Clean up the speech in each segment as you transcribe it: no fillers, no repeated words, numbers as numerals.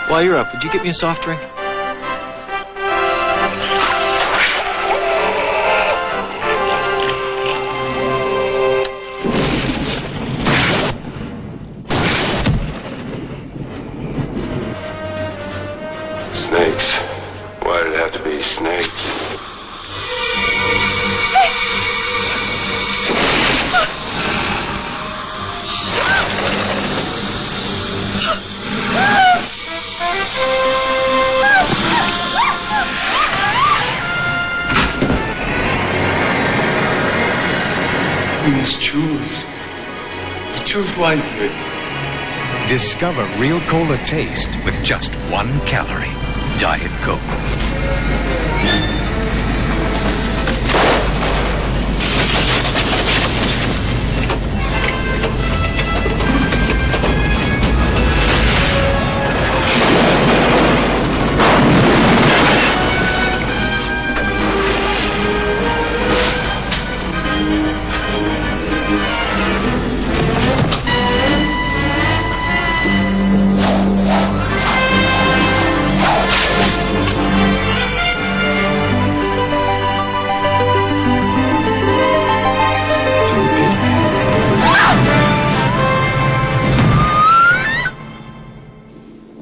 While you're up, would you get me a soft drink? Snakes. Why did it have to be snakes? You must choose. Choose wisely. Discover real cola taste with just 1 calorie. Diet Coke.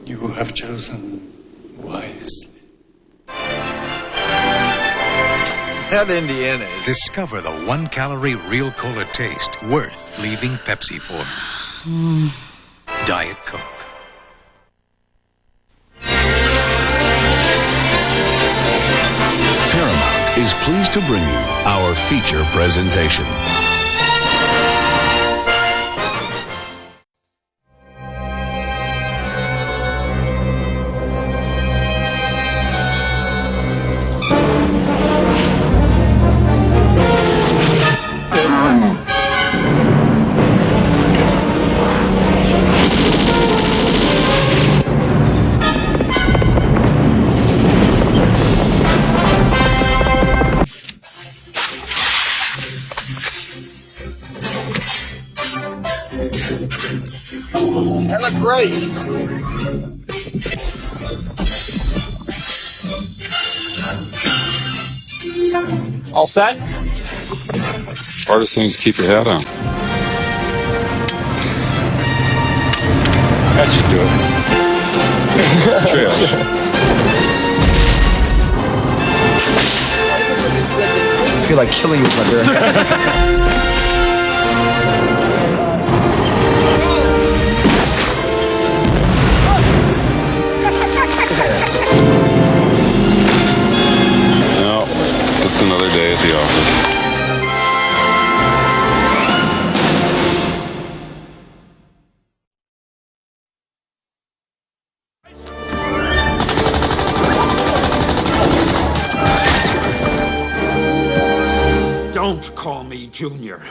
You have chosen wisely. That Indiana is... Discover the 1 calorie real cola taste worth leaving Pepsi for. Diet Coke. Paramount is pleased to bring you our feature presentation. That looked great. All set? Hardest thing is to keep your hat on. That should do it. Trash. I feel like killing you, Thunder. No, just another day at the office. Don't call me Junior.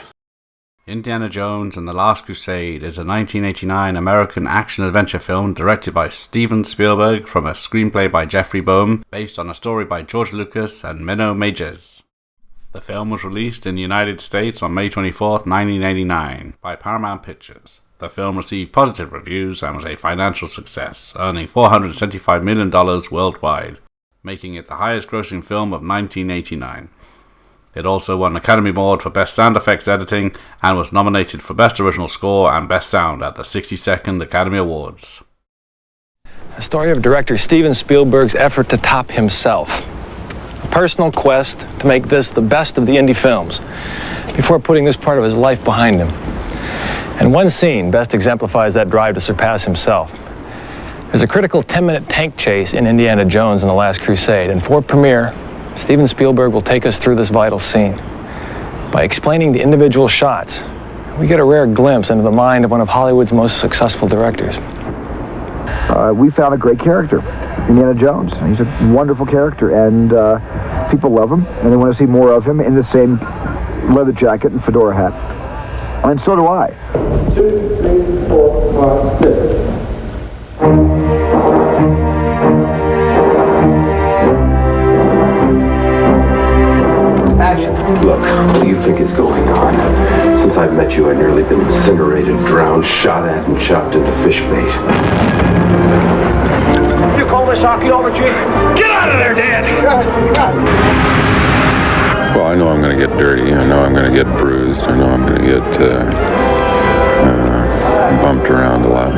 Indiana Jones and the Last Crusade is a 1989 American action-adventure film directed by Steven Spielberg from a screenplay by Jeffrey Boehm, based on a story by George Lucas and Menno Meyjes. The film was released in the United States on May 24, 1989, by Paramount Pictures. The film received positive reviews and was a financial success, earning $475 million worldwide, making it the highest-grossing film of 1989. It also won an Academy Award for Best Sound Effects Editing and was nominated for Best Original Score and Best Sound at the 62nd Academy Awards. A story of director Steven Spielberg's effort to top himself. A personal quest to make this the best of the indie films before putting this part of his life behind him. And one scene best exemplifies that drive to surpass himself. There's a critical 10-minute tank chase in Indiana Jones and the Last Crusade, and for premiere, Steven Spielberg will take us through this vital scene. By explaining the individual shots, we get a rare glimpse into the mind of one of Hollywood's most successful directors. We found a great character, Indiana Jones. He's a wonderful character, and people love him, and they want to see more of him in the same leather jacket and fedora hat. And so do I. 2, 3, 4, 5, 6. Action. Look, what do you think is going on? Since I've met you, I've nearly been incinerated, drowned, shot at, and chopped into fish bait. You call this archaeology? Get out of there, Dan! Well, I know I'm going to get dirty. I know I'm going to get bruised. I know I'm going to get bumped around a lot.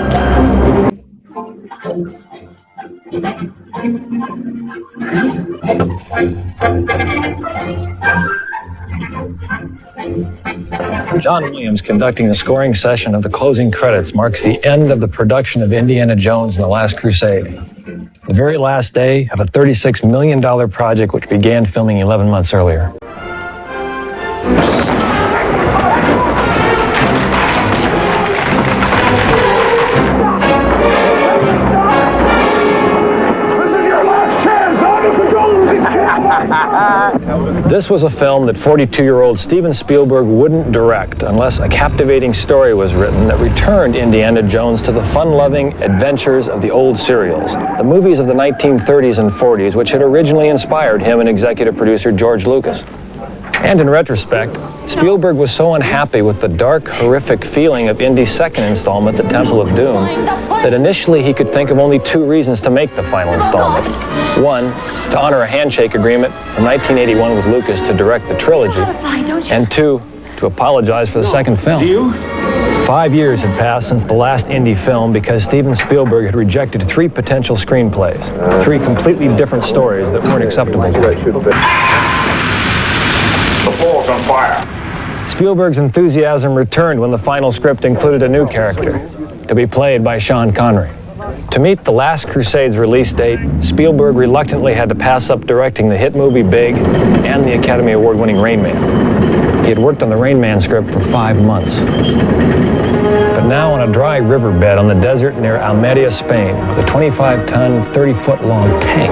John Williams conducting the scoring session of the closing credits marks the end of the production of Indiana Jones and the Last Crusade. The very last day of a $36 million project which began filming 11 months earlier. This was a film that 42-year-old Steven Spielberg wouldn't direct unless a captivating story was written that returned Indiana Jones to the fun-loving adventures of the old serials, the movies of the 1930s and 40s, which had originally inspired him and executive producer George Lucas. And in retrospect, Spielberg was so unhappy with the dark, horrific feeling of Indy's second installment, The Temple of Doom, that initially he could think of only two reasons to make the final installment. One, to honor a handshake agreement from 1981 with Lucas to direct the trilogy, and two, to apologize for the second film. 5 years had passed since the last Indy film because Steven Spielberg had rejected 3 potential screenplays, 3 completely different stories that weren't acceptable to him. The floor's on fire. Spielberg's enthusiasm returned when the final script included a new character, to be played by Sean Connery. To meet The Last Crusade's release date, Spielberg reluctantly had to pass up directing the hit movie Big and the Academy Award-winning Rain Man. He had worked on the Rain Man script for 5 months. But now on a dry riverbed on the desert near Almeria, Spain, with a 25-ton, 30-foot-long tank.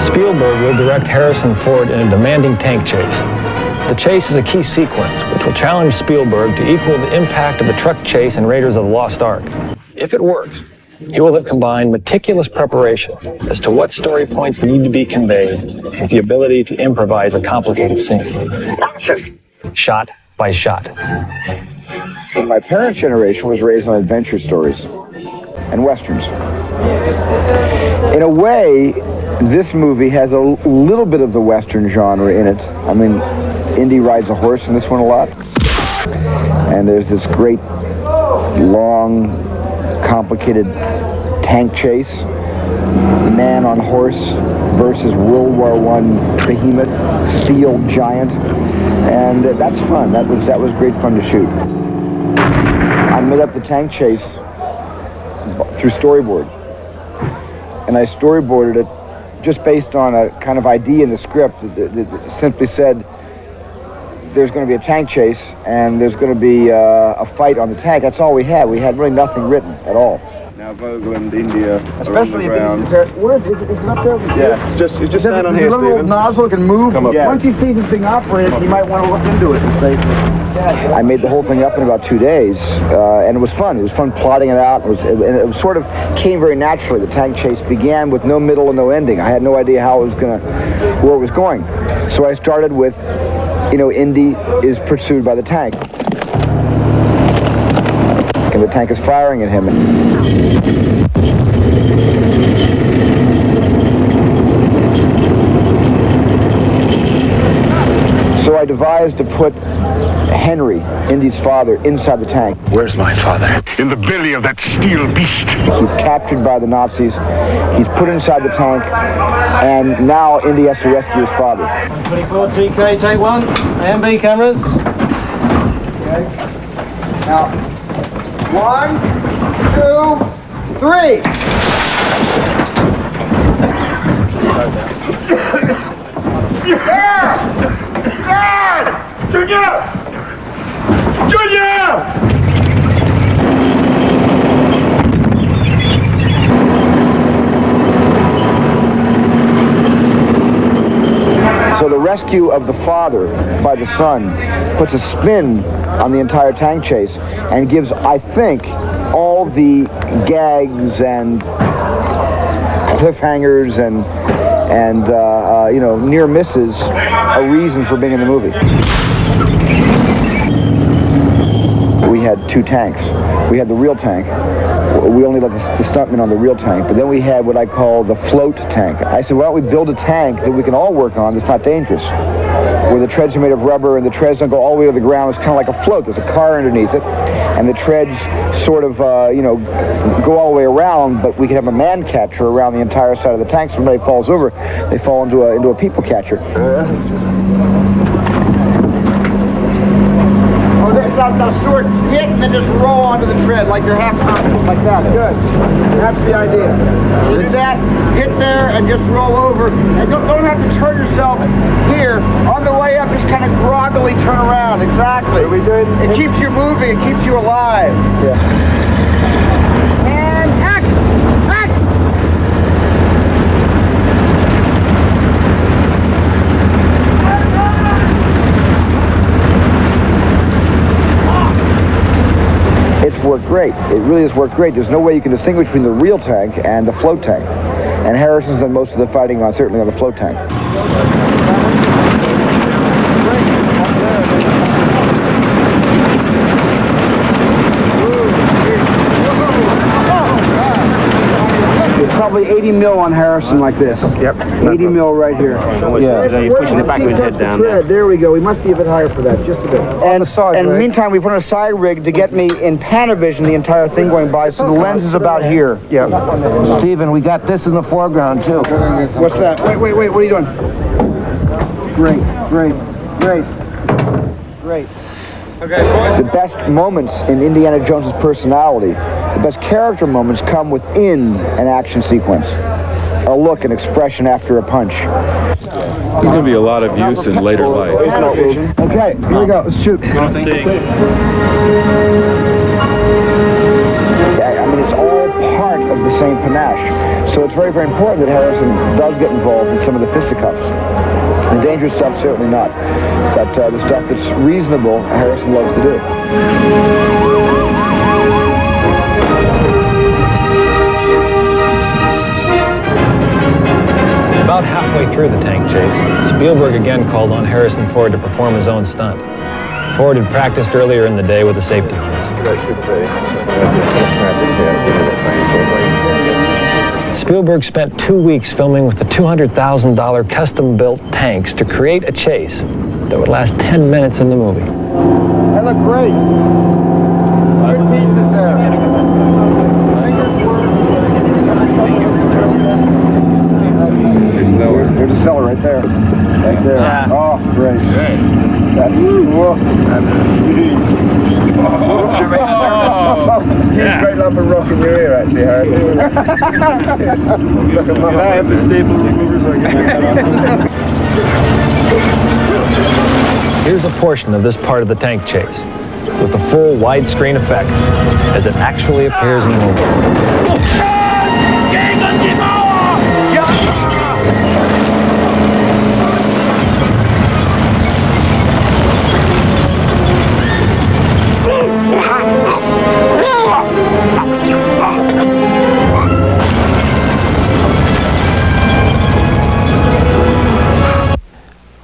Spielberg will direct Harrison Ford in a demanding tank chase. The chase is a key sequence which will challenge Spielberg to equal the impact of the truck chase in Raiders of the Lost Ark. If it works, he will have combined meticulous preparation as to what story points need to be conveyed with the ability to improvise a complicated scene, shot by shot. My parents' generation was raised on adventure stories and westerns. In a way, this movie has a little bit of the western genre in it. I mean, Indy rides a horse in this one a lot. And there's this great, long, complicated tank chase. Man on horse versus World War I behemoth, steel giant. And that's fun. That was great fun to shoot. I made up the tank chase through storyboard. And I storyboarded it just based on a kind of idea in the script that simply said there's going to be a tank chase and there's going to be a fight on the tank. That's all we had. We had really nothing written at all. Now Vogel and India Especially if it's up there. Yeah, it's just stand on here, Stephen. Little nozzle can move. Yeah. Once he sees this thing operated, you might want to look into it and say, I made the whole thing up in about 2 days, and it was fun. It was fun plotting it out. And it sort of came very naturally. The tank chase began with no middle and no ending. I had no idea how it was where it was going. So I started with, Indy is pursued by the tank. And the tank is firing at him. So I devised to put Henry, Indy's father, inside the tank. Where's my father? In the belly of that steel beast. He's captured by the Nazis. He's put inside the tank, and now Indy has to rescue his father. 24 TK, take 1. AMB cameras. Okay. Now, 1, 2, 3. Dad! Junior! Junior! So the rescue of the father by the son puts a spin on the entire tank chase, and gives, I think, all the gags and cliffhangers and near misses a reason for being in the movie. We had two tanks. We had the real tank. We only let the stuntmen on the real tank, but then we had what I call the float tank. I said, why don't we build a tank that we can all work on that's not dangerous, where the treads are made of rubber and the treads don't go all the way to the ground. It's kind of like a float. There's a car underneath it, and the treads sort of, go all the way around, but we can have a man catcher around the entire side of the tank, so when somebody falls over, they fall into a people catcher. Now, Stuart, hit and then just roll onto the tread like you're half confident, like that. Good. That's the idea. You do that, hit there, and just roll over. And don't have to turn yourself here. On the way up, just kind of groggily turn around. Exactly. Are we good? It keeps you moving. It keeps you alive. Yeah. And action! Action! It's worked great. It really has worked great. There's no way you can distinguish between the real tank and the float tank. And Harrison's done most of the fighting certainly on the float tank. Probably 80 mil on Harrison like this. Yep. 80 mil right here. Yeah. You're pushing the back of his head down. There we go. We must be a bit higher for that, just a bit. And in the meantime, we put on a side rig to get me in Panavision the entire thing going by, so the lens is about here. Yeah. Stephen, we got this in the foreground too. What's that? Wait. What are you doing? Great. The best moments in Indiana Jones's personality, the best character moments come within an action sequence. A look, an expression after a punch. There's going to be a lot of use in later life. Okay, here we go. Let's shoot. Yeah, I mean, it's all part of the same panache. So it's very, very important that Harrison does get involved in some of the fisticuffs. The dangerous stuff, certainly not. But the stuff that's reasonable, Harrison loves to do. About halfway through the tank chase, Spielberg again called on Harrison Ford to perform his own stunt. Ford had practiced earlier in the day with the safety harness. Spielberg spent 2 weeks filming with the $200,000 custom-built tanks to create a chase that would last 10 minutes in the movie. That looked great. Good pieces there. There's a cellar right there. Right there. Yeah. Oh, great. That's whoa. He's straight up a rock in your ear, actually, Harrison. Can I have the staple remover so I can take that off? Here's a portion of this part of the tank chase with the full widescreen effect as it actually appears in the movie.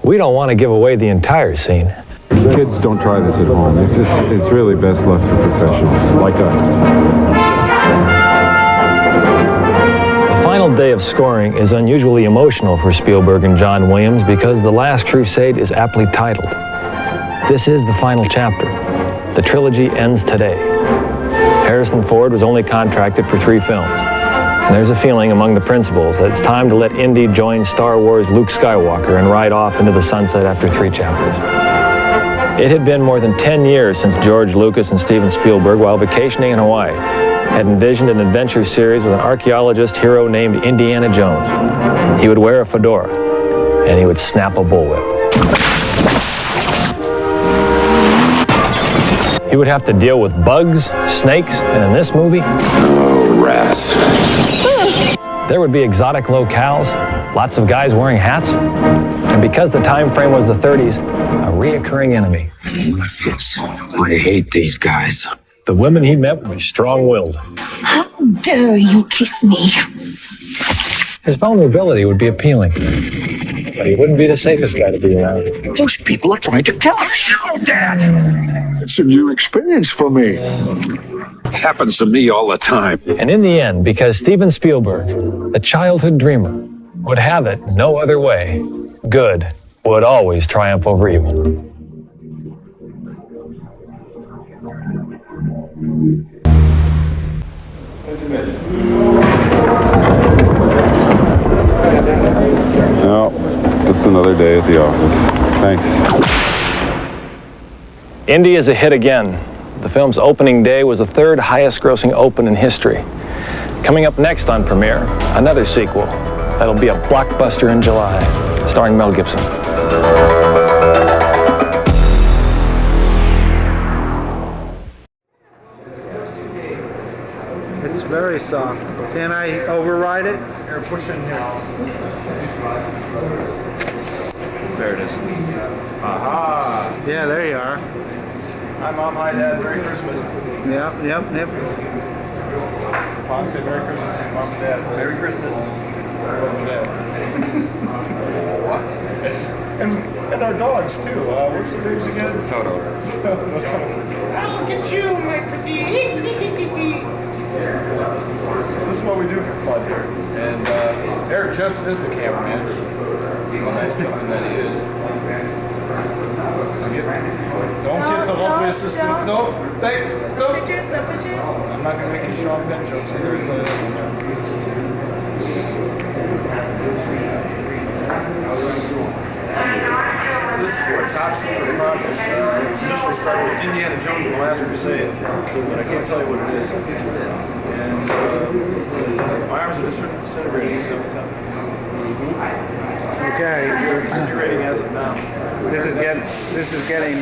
We don't want to give away the entire scene. Kids, don't try this at home. It's really best left for professionals like us. The final day of scoring is unusually emotional for Spielberg and John Williams because The Last Crusade is aptly titled. This is the final chapter. The trilogy ends today. Harrison Ford was only contracted for 3 films. And there's a feeling among the principals that it's time to let Indy join Star Wars' Luke Skywalker and ride off into the sunset after 3 chapters. It had been more than 10 years since George Lucas and Steven Spielberg, while vacationing in Hawaii, had envisioned an adventure series with an archaeologist hero named Indiana Jones. He would wear a fedora, and he would snap a bullwhip. He would have to deal with bugs, snakes, and in this movie, rats. There would be exotic locales, lots of guys wearing hats, and because the time frame was the 30s, a reoccurring enemy, I hate these guys. The women he met would be strong-willed. How dare you kiss me? His vulnerability would be appealing. But he wouldn't be the safest guy to be around. Those people are trying to kill us, Dad. It's a new experience for me. Happens to me all the time. And in the end, because Steven Spielberg, the childhood dreamer, would have it no other way, good would always triumph over evil. No, just another day at the office. Thanks. Indy is a hit again. The film's opening day was the third highest grossing open in history. Coming up next on Premiere, another sequel that'll be a blockbuster in July, starring Mel Gibson. It's very soft. Can I override it? Here, push in here. There it is. Aha! Yeah, there you are. Hi, Mom. Hi, Dad. Merry Christmas. Yep. Stefan, say Merry Christmas. Mom and Dad. Merry Christmas. Mom and Dad. and our dogs, too. What's the names again? Toto. Look at you, my pretty. So this is what we do for fun here. And Eric Jensen is the cameraman. What a nice gentleman that he is. Don't get the lovely assistant. No. Pictures. I'm not going to make any Sean Penn jokes either. I'll tell you that. This is for a top secret project. It's initially started with Indiana Jones and the Last Crusade, but I can't tell you what it is. And my arms are disintegrating every time. Okay. They're disintegrating as of now. This is getting.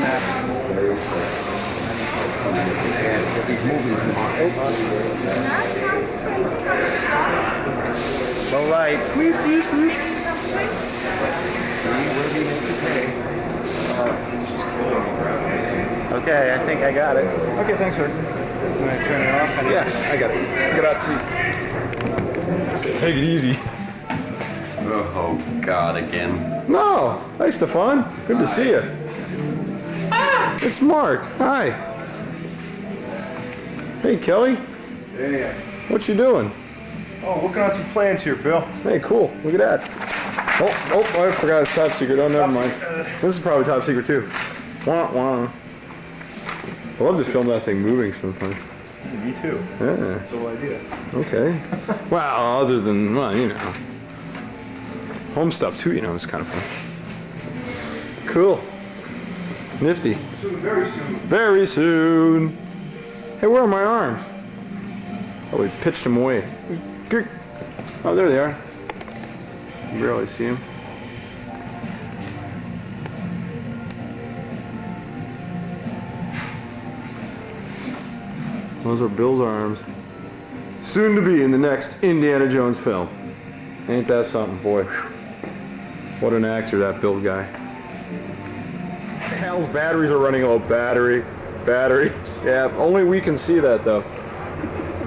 All right. Okay, I think I got it. Okay, thanks, Rick. Can I turn it off? Yeah, I got it. Grazie. Take it easy. Oh, God, again. No. Hi, Stefan. Good to see you. It's Mark. Hi. Hey, Kelly. Hey. What you doing? Oh, working on some plans here, Bill. Hey, cool. Look at that. Oh, I forgot it's top secret. Oh, never mind. This is probably top secret, too. Wah, wah. I love to film that thing moving sometimes. Me too. Yeah. That's the whole idea. Okay. Well, other than, well, you know. Home stuff, too, you know, it's kind of fun. Cool. Nifty. Very soon. Very soon. Hey, where are my arms? Oh, we pitched them away. Oh, there they are. You barely see them. Those are Bill's arms. Soon to be in the next Indiana Jones film. Ain't that something, boy? What an actor, that Bill guy. Hal's batteries are running low. Battery. Yeah, only we can see that, though.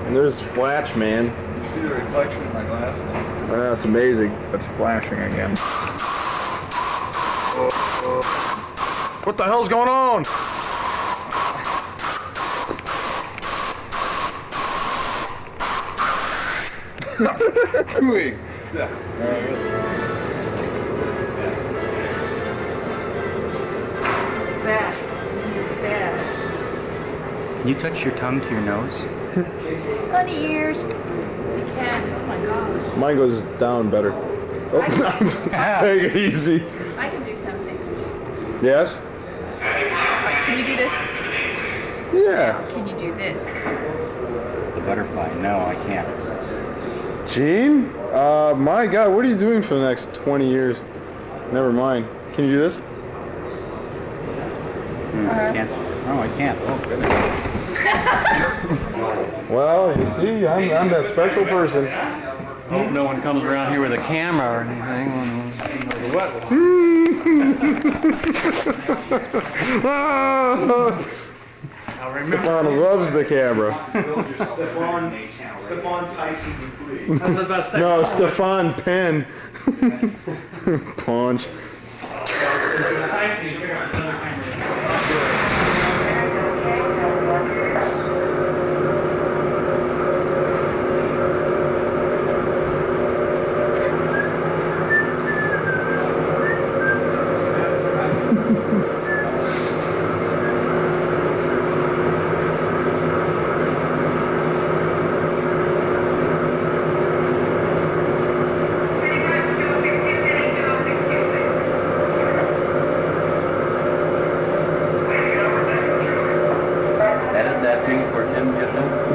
And there's Flash, man. You see the reflection in my glasses? That's amazing. That's flashing again. What the hell's going on? Cooey. Yeah. It's bad. Can you touch your tongue to your nose? Bunny ears. You can. Oh my gosh. Mine goes down better. Oh, take it easy. I can do something. Yes? Right, can you do this? Yeah. Can you do this? The butterfly. No, I can't. Gene? My God, what are you doing for the next 20 years? Never mind. Can you do this? I can't. No, I can't. Oh, goodness. Well, you see, I'm that special person. Hope no one comes around here with a camera or anything. The wet one. Stefan loves the camera. Stefan Tyson Dupree. No, Stefan Penn. Punch.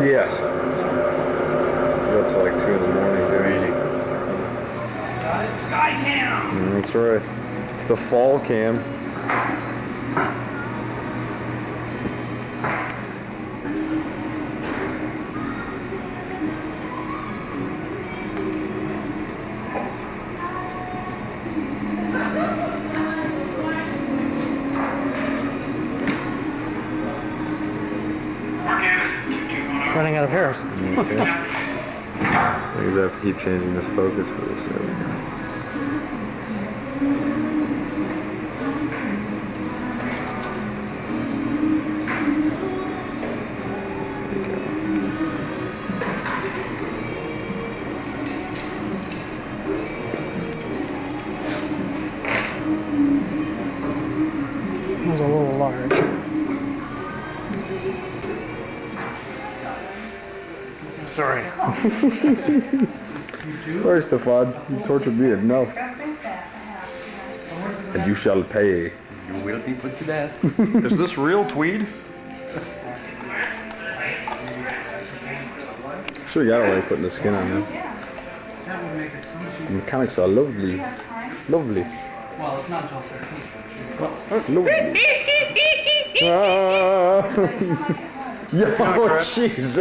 Yes. He's up till like 2 in the morning doing it. It's Sky Cam! That's right. It's the fall cam. Running out of hairs. Okay. I guess I have to keep changing this focus for this. There we go. It was a little large. Sorry. Sorry, Stefan. You tortured me enough. And you shall pay. You will be put to death. Is this real tweed? Sure, you got away putting the skin on there. The mechanics are lovely. Lovely. Well, it's not until 13. Lovely. Yo, Jesus!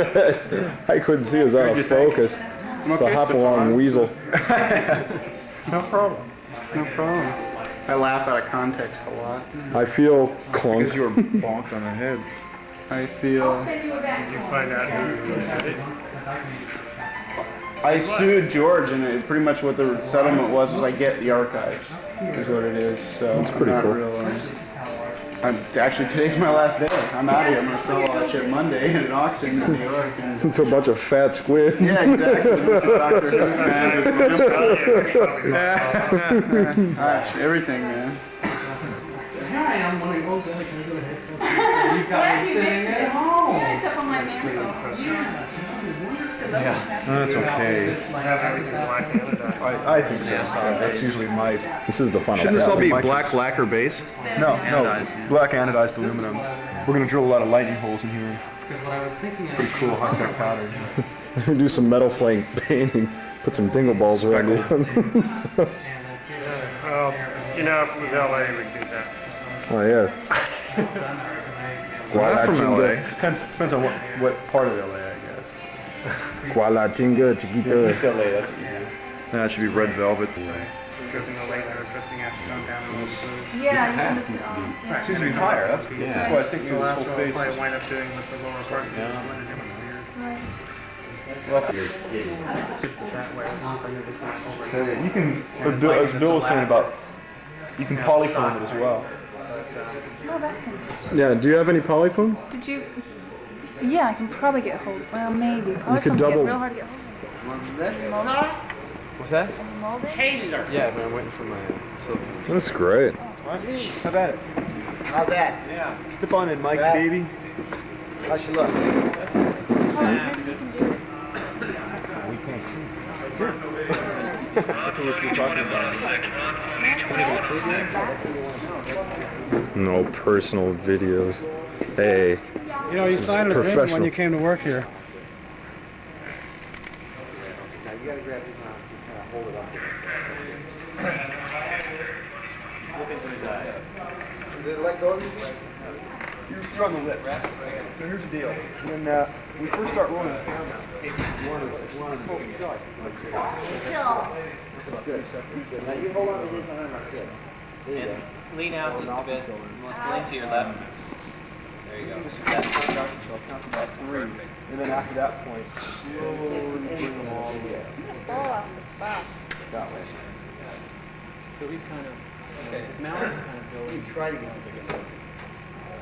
I couldn't see it was out of focus. It's a hop-along weasel. No problem. No problem. I laugh out of context a lot. I feel clunk. Because you were bonked on the head. I feel... Did you find out who did it? I sued George, and pretty much what the settlement was I get the archives, is what it is. So that's pretty cool. Actually, today's my last day. I'm out of here. I'm gonna sell all that shit Monday at an auction in New York. It's a bunch of fat squids. Yeah, exactly. Dr. Who, man. Gosh, everything, man. Here I am wanting, oh, good, can I go ahead? You got me sitting at home. It's up on my mantle. That's okay. I think so. That's usually my. This is the final. Shouldn't this all be black lacquer base? No, black anodized aluminum. We're gonna drill a lot of lightning holes in here. Because what I was thinking is pretty cool high-tech powder. Do some metal flake painting. Put some dingle balls around it. Well, you know, if it was LA, we'd do that. Oh yes. Well, I'm from LA. Depends on what part of LA, I guess. Kuala Chinga Chiquita. East LA, that's what you do. That should be red velvet. Dripping away there, dripping acetone down the Yeah, It seems to be higher. That's why I think this whole face I is... wind up doing with the lower parts of the splinter. It was weird. You can, as Bill was saying about, you can polyfoam it as well. Oh, that's interesting. Yeah, do you have any polyfoam? Did you? Yeah, I can probably get hold of. Well, maybe. Polyfoams could double- get real hard to get hold of. What's that? Molded? Yeah, but I'm waiting for my... That's great. How about it? How's that? Yeah. Step on it, Mike, baby. How she look? That's what we're talking about. No personal videos. Hey. You know, you signed a thing when you came to work here. Now you gotta grab his arm and kind of hold it up. Slip into his eye. Did it let go of you? You're on the lip, right? So here's the deal. When we first start rolling the camera, Now you hold on to his arm like this. There you go. Lean out just a bit. Lean to your left. There you go. So I'll count to about 3. And then after that point, slowly bring them all the way. Fall off the spot. That way. So he's kind of, his mouth is kind of going. You try to get this again.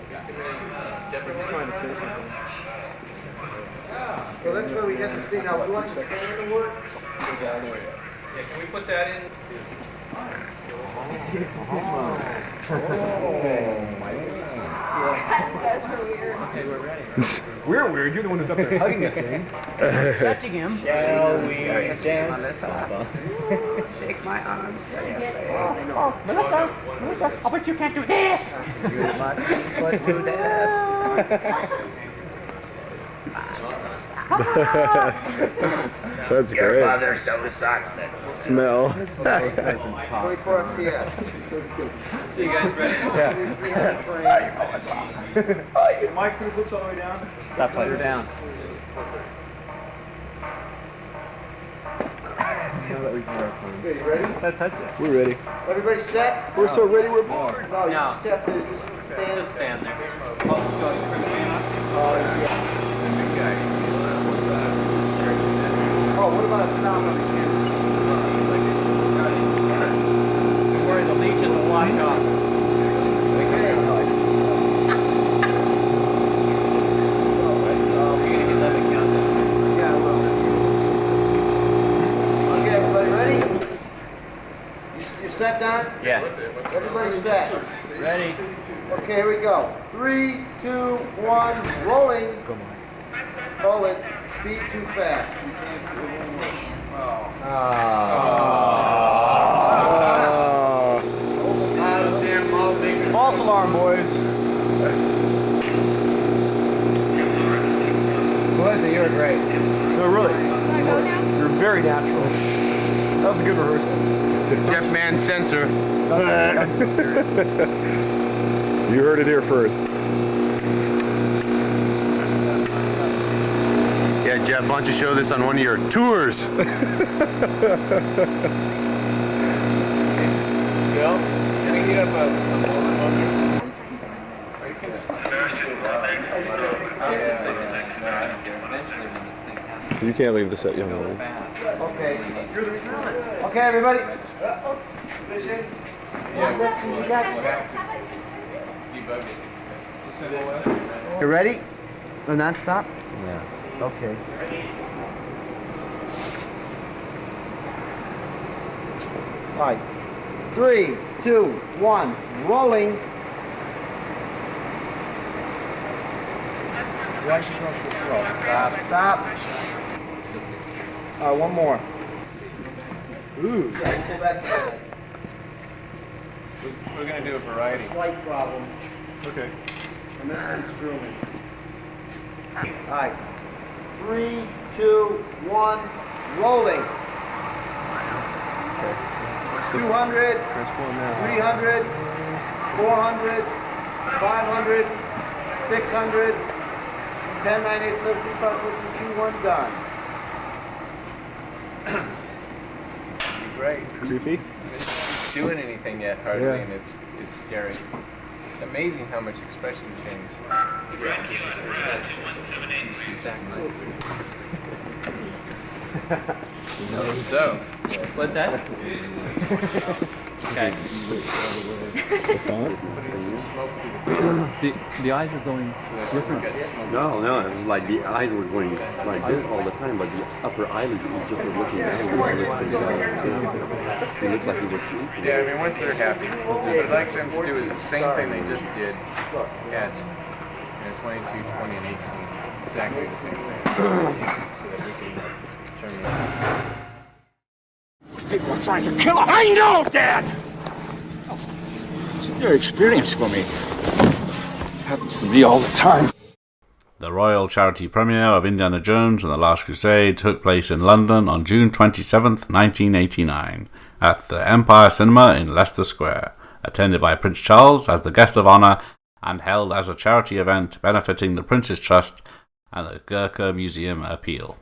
He's trying to say something. So that's where we had this thing. Now, if you want to stand to work? Goes all the way up. Yeah, can we put that in? You guys are weird. Okay, we're ready. We're weird. You're the one who's up there hugging that thing. Touching him. Shall we dance? Shake my arm. Oh, Melissa, I'll bet you can't do this. You must put to death. That's Your great. mother so sucks that Smell. 24 FPS. So you guys ready? Mike, put his lips all the way down. That's why they're down. Okay, you ready? We're ready. Everybody set? We're so ready, we're bored. No, you No. just have to just stand. Just stand there. Oh, what about a stomp on the canvas? Don't worry, the leeches will wash off. Okay. You're gonna get that count. Yeah, I will. Okay, everybody ready? You set, Don? Yeah. Everybody set. Ready? Okay, here we go. 3, 2, 1, rolling. Hold it. Speed too fast. We can't do it. False alarm, boys. Melissa, you were great. No, really. You're very natural. That was a good rehearsal. Jeff Man censor. You heard it here first. Yeah, Jeff, why don't you show this on one of your tours? Bill, can we get up a blow smoker? This is the eventually when this thing happens. You can't leave the set, young woman. Okay. Okay, everybody. Positions. Yeah. Listen, you got. You ready? No, non-stop? Yeah. Okay. All right. 3, 2, 1, rolling. Why should go so slow? Stop. All right, one more. Ooh. Yeah, pull back to that. We're going to do a variety. Slight problem. Okay. And this construing. All right. 3, 2, 1, rolling. 200, 300, 400, 500, 600, 10, 9, 8, 7, 6, 5, 4, 3, 2, 1, done. Great. Creepy? Doing anything yet, hardly, Yeah. and it's scary. Amazing how much expression changes. So, What's that? Okay. The eyes are going different. No, it was like the eyes were going like this all the time, but the upper eyelid was just looking down. He looked like he was sleeping. yeah, I mean, once they're happy, what I'd like them to do is the same thing they just did at 22, 20, and 18. Exactly the same thing. So that we can determine. People are trying to kill him. I know, Dad! It's a new experience for me. Happens to me all the time. The royal charity premiere of Indiana Jones and the Last Crusade took place in London on June 27th, 1989, at the Empire Cinema in Leicester Square, attended by Prince Charles as the guest of honour and held as a charity event benefiting the Prince's Trust and the Gurkha Museum Appeal.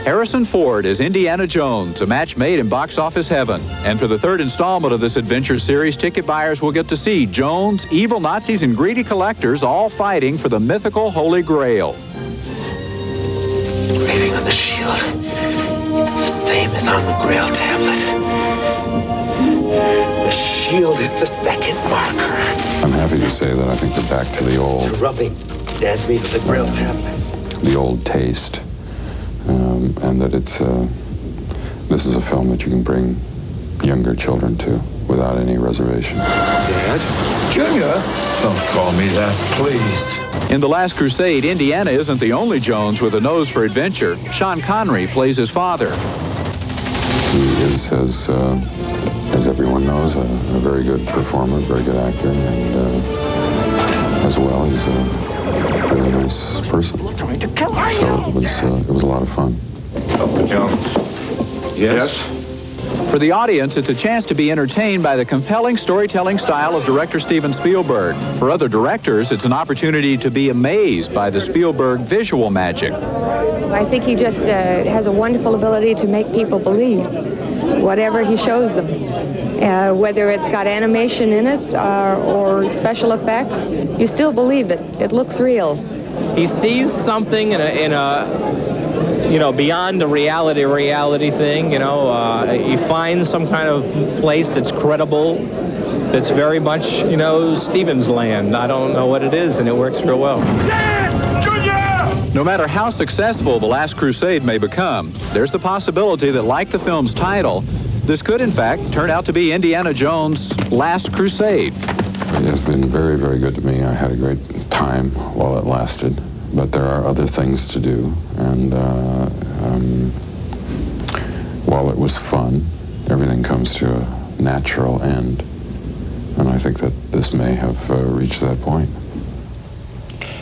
Harrison Ford is Indiana Jones, a match made in box office heaven. And for the third installment of this adventure series, ticket buyers will get to see Jones, evil Nazis, and greedy collectors all fighting for the mythical Holy Grail. Engraving on the shield. It's the same as on the Grail tablet. The shield is the second marker. I'm happy to say that I think we're back to the old... Rubbing Dad's made of the Grail tablet. The old taste. And that it's this is a film that you can bring younger children to without any reservation. Dad? Junior? Don't call me that, please. In The Last Crusade, Indiana isn't the only Jones with a nose for adventure. Sean Connery plays his father. He is, as everyone knows, a very good performer, very good actor, and as well, he's a really nice person. So it was a lot of fun. Dr. Jones. Yes? For the audience, it's a chance to be entertained by the compelling storytelling style of director Steven Spielberg. For other directors, it's an opportunity to be amazed by the Spielberg visual magic. I think he just has a wonderful ability to make people believe whatever he shows them. Whether it's got animation in it or special effects, you still believe it. It looks real. He sees something in a beyond the reality thing, he finds some kind of place that's credible, that's very much, Stevens land. I don't know what it is, and it works real well. No matter how successful The Last Crusade may become, there's the possibility that, like the film's title, this could, in fact, turn out to be Indiana Jones' Last Crusade. It has been very, very good to me. I had a great time while it lasted, but there are other things to do, and while it was fun, everything comes to a natural end, and I think that this may have reached that point.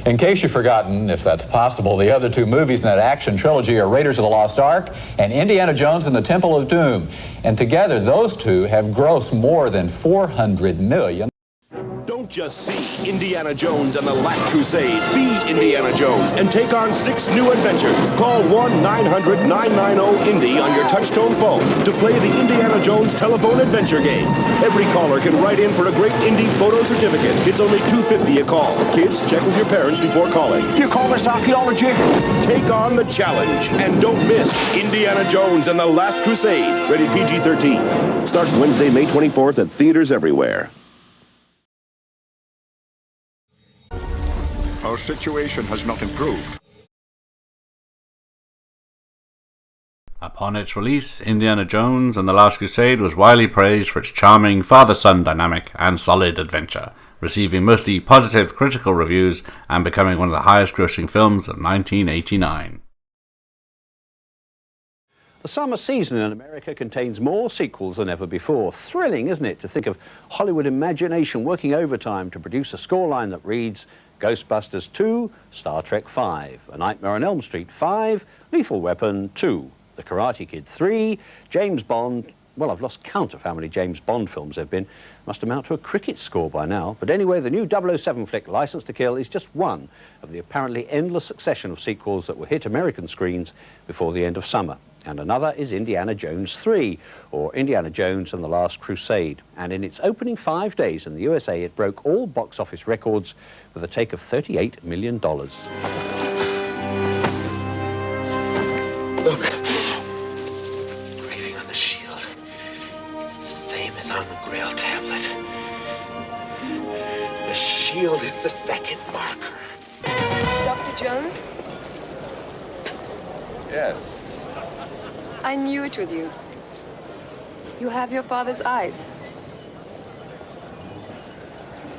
In case you've forgotten, if that's possible, the other two movies in that action trilogy are Raiders of the Lost Ark and Indiana Jones and the Temple of Doom. And together, those two have grossed more than $400 million. Don't just see Indiana Jones and the Last Crusade. Be Indiana Jones and take on 6 new adventures. Call 1-900-990-INDY on your touch-tone phone to play the Indiana Jones telephone adventure game. Every caller can write in for a great Indy photo certificate. It's only $2.50 a call. Kids, check with your parents before calling. You call this archaeology? Take on the challenge and don't miss Indiana Jones and the Last Crusade. Rated PG-13. Starts Wednesday, May 24th at theaters everywhere. Our situation has not improved. Upon its release, Indiana Jones and the Last Crusade was widely praised for its charming father-son dynamic and solid adventure, receiving mostly positive critical reviews and becoming one of the highest-grossing films of 1989. The summer season in America contains more sequels than ever before. Thrilling, isn't it, to think of Hollywood imagination working overtime to produce a scoreline that reads Ghostbusters 2, Star Trek 5, A Nightmare on Elm Street 5, Lethal Weapon 2, The Karate Kid 3, James Bond. Well, I've lost count of how many James Bond films there have been. Must amount to a cricket score by now. But anyway, the new 007 flick, License to Kill, is just one of the apparently endless succession of sequels that will hit American screens before the end of summer. And another is Indiana Jones 3, or Indiana Jones and the Last Crusade. And in its opening 5 days in the USA, it broke all box office records with a take of $38 million. Look. Engraving on the shield. It's the same as on the Grail tablet. The shield is the second marker. Dr. Jones? Yes. I knew it was you. You have your father's eyes.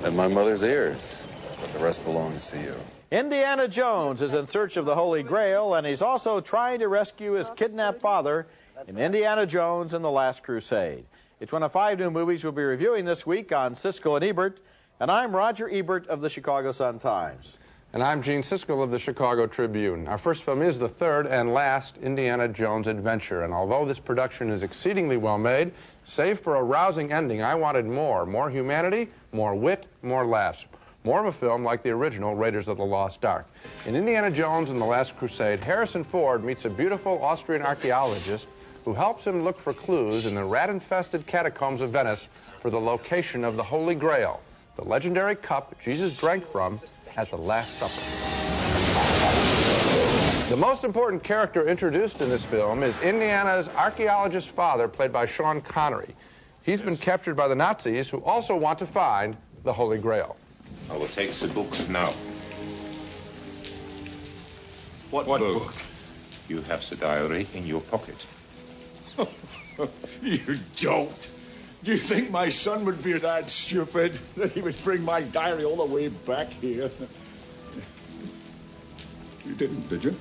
And my mother's ears. But the rest belongs to you. Indiana Jones is in search of the Holy Grail, and he's also trying to rescue his kidnapped father in Indiana Jones and the Last Crusade. It's one of 5 new movies we'll be reviewing this week on Siskel and Ebert, and I'm Roger Ebert of the Chicago Sun-Times. And I'm Gene Siskel of the Chicago Tribune. Our first film is the third and last Indiana Jones adventure, and although this production is exceedingly well made, save for a rousing ending, I wanted more. More humanity, more wit, more laughs. More of a film like the original Raiders of the Lost Ark. In Indiana Jones and the Last Crusade, Harrison Ford meets a beautiful Austrian archaeologist who helps him look for clues in the rat-infested catacombs of Venice for the location of the Holy Grail, the legendary cup Jesus drank from at the Last Supper. The most important character introduced in this film is Indiana's archaeologist father, played by Sean Connery. He's been captured by the Nazis, who also want to find the Holy Grail. I will take the book now. What book? You have the diary in your pocket. You don't. Do you think my son would be that stupid that he would bring my diary all the way back here? You didn't, did you?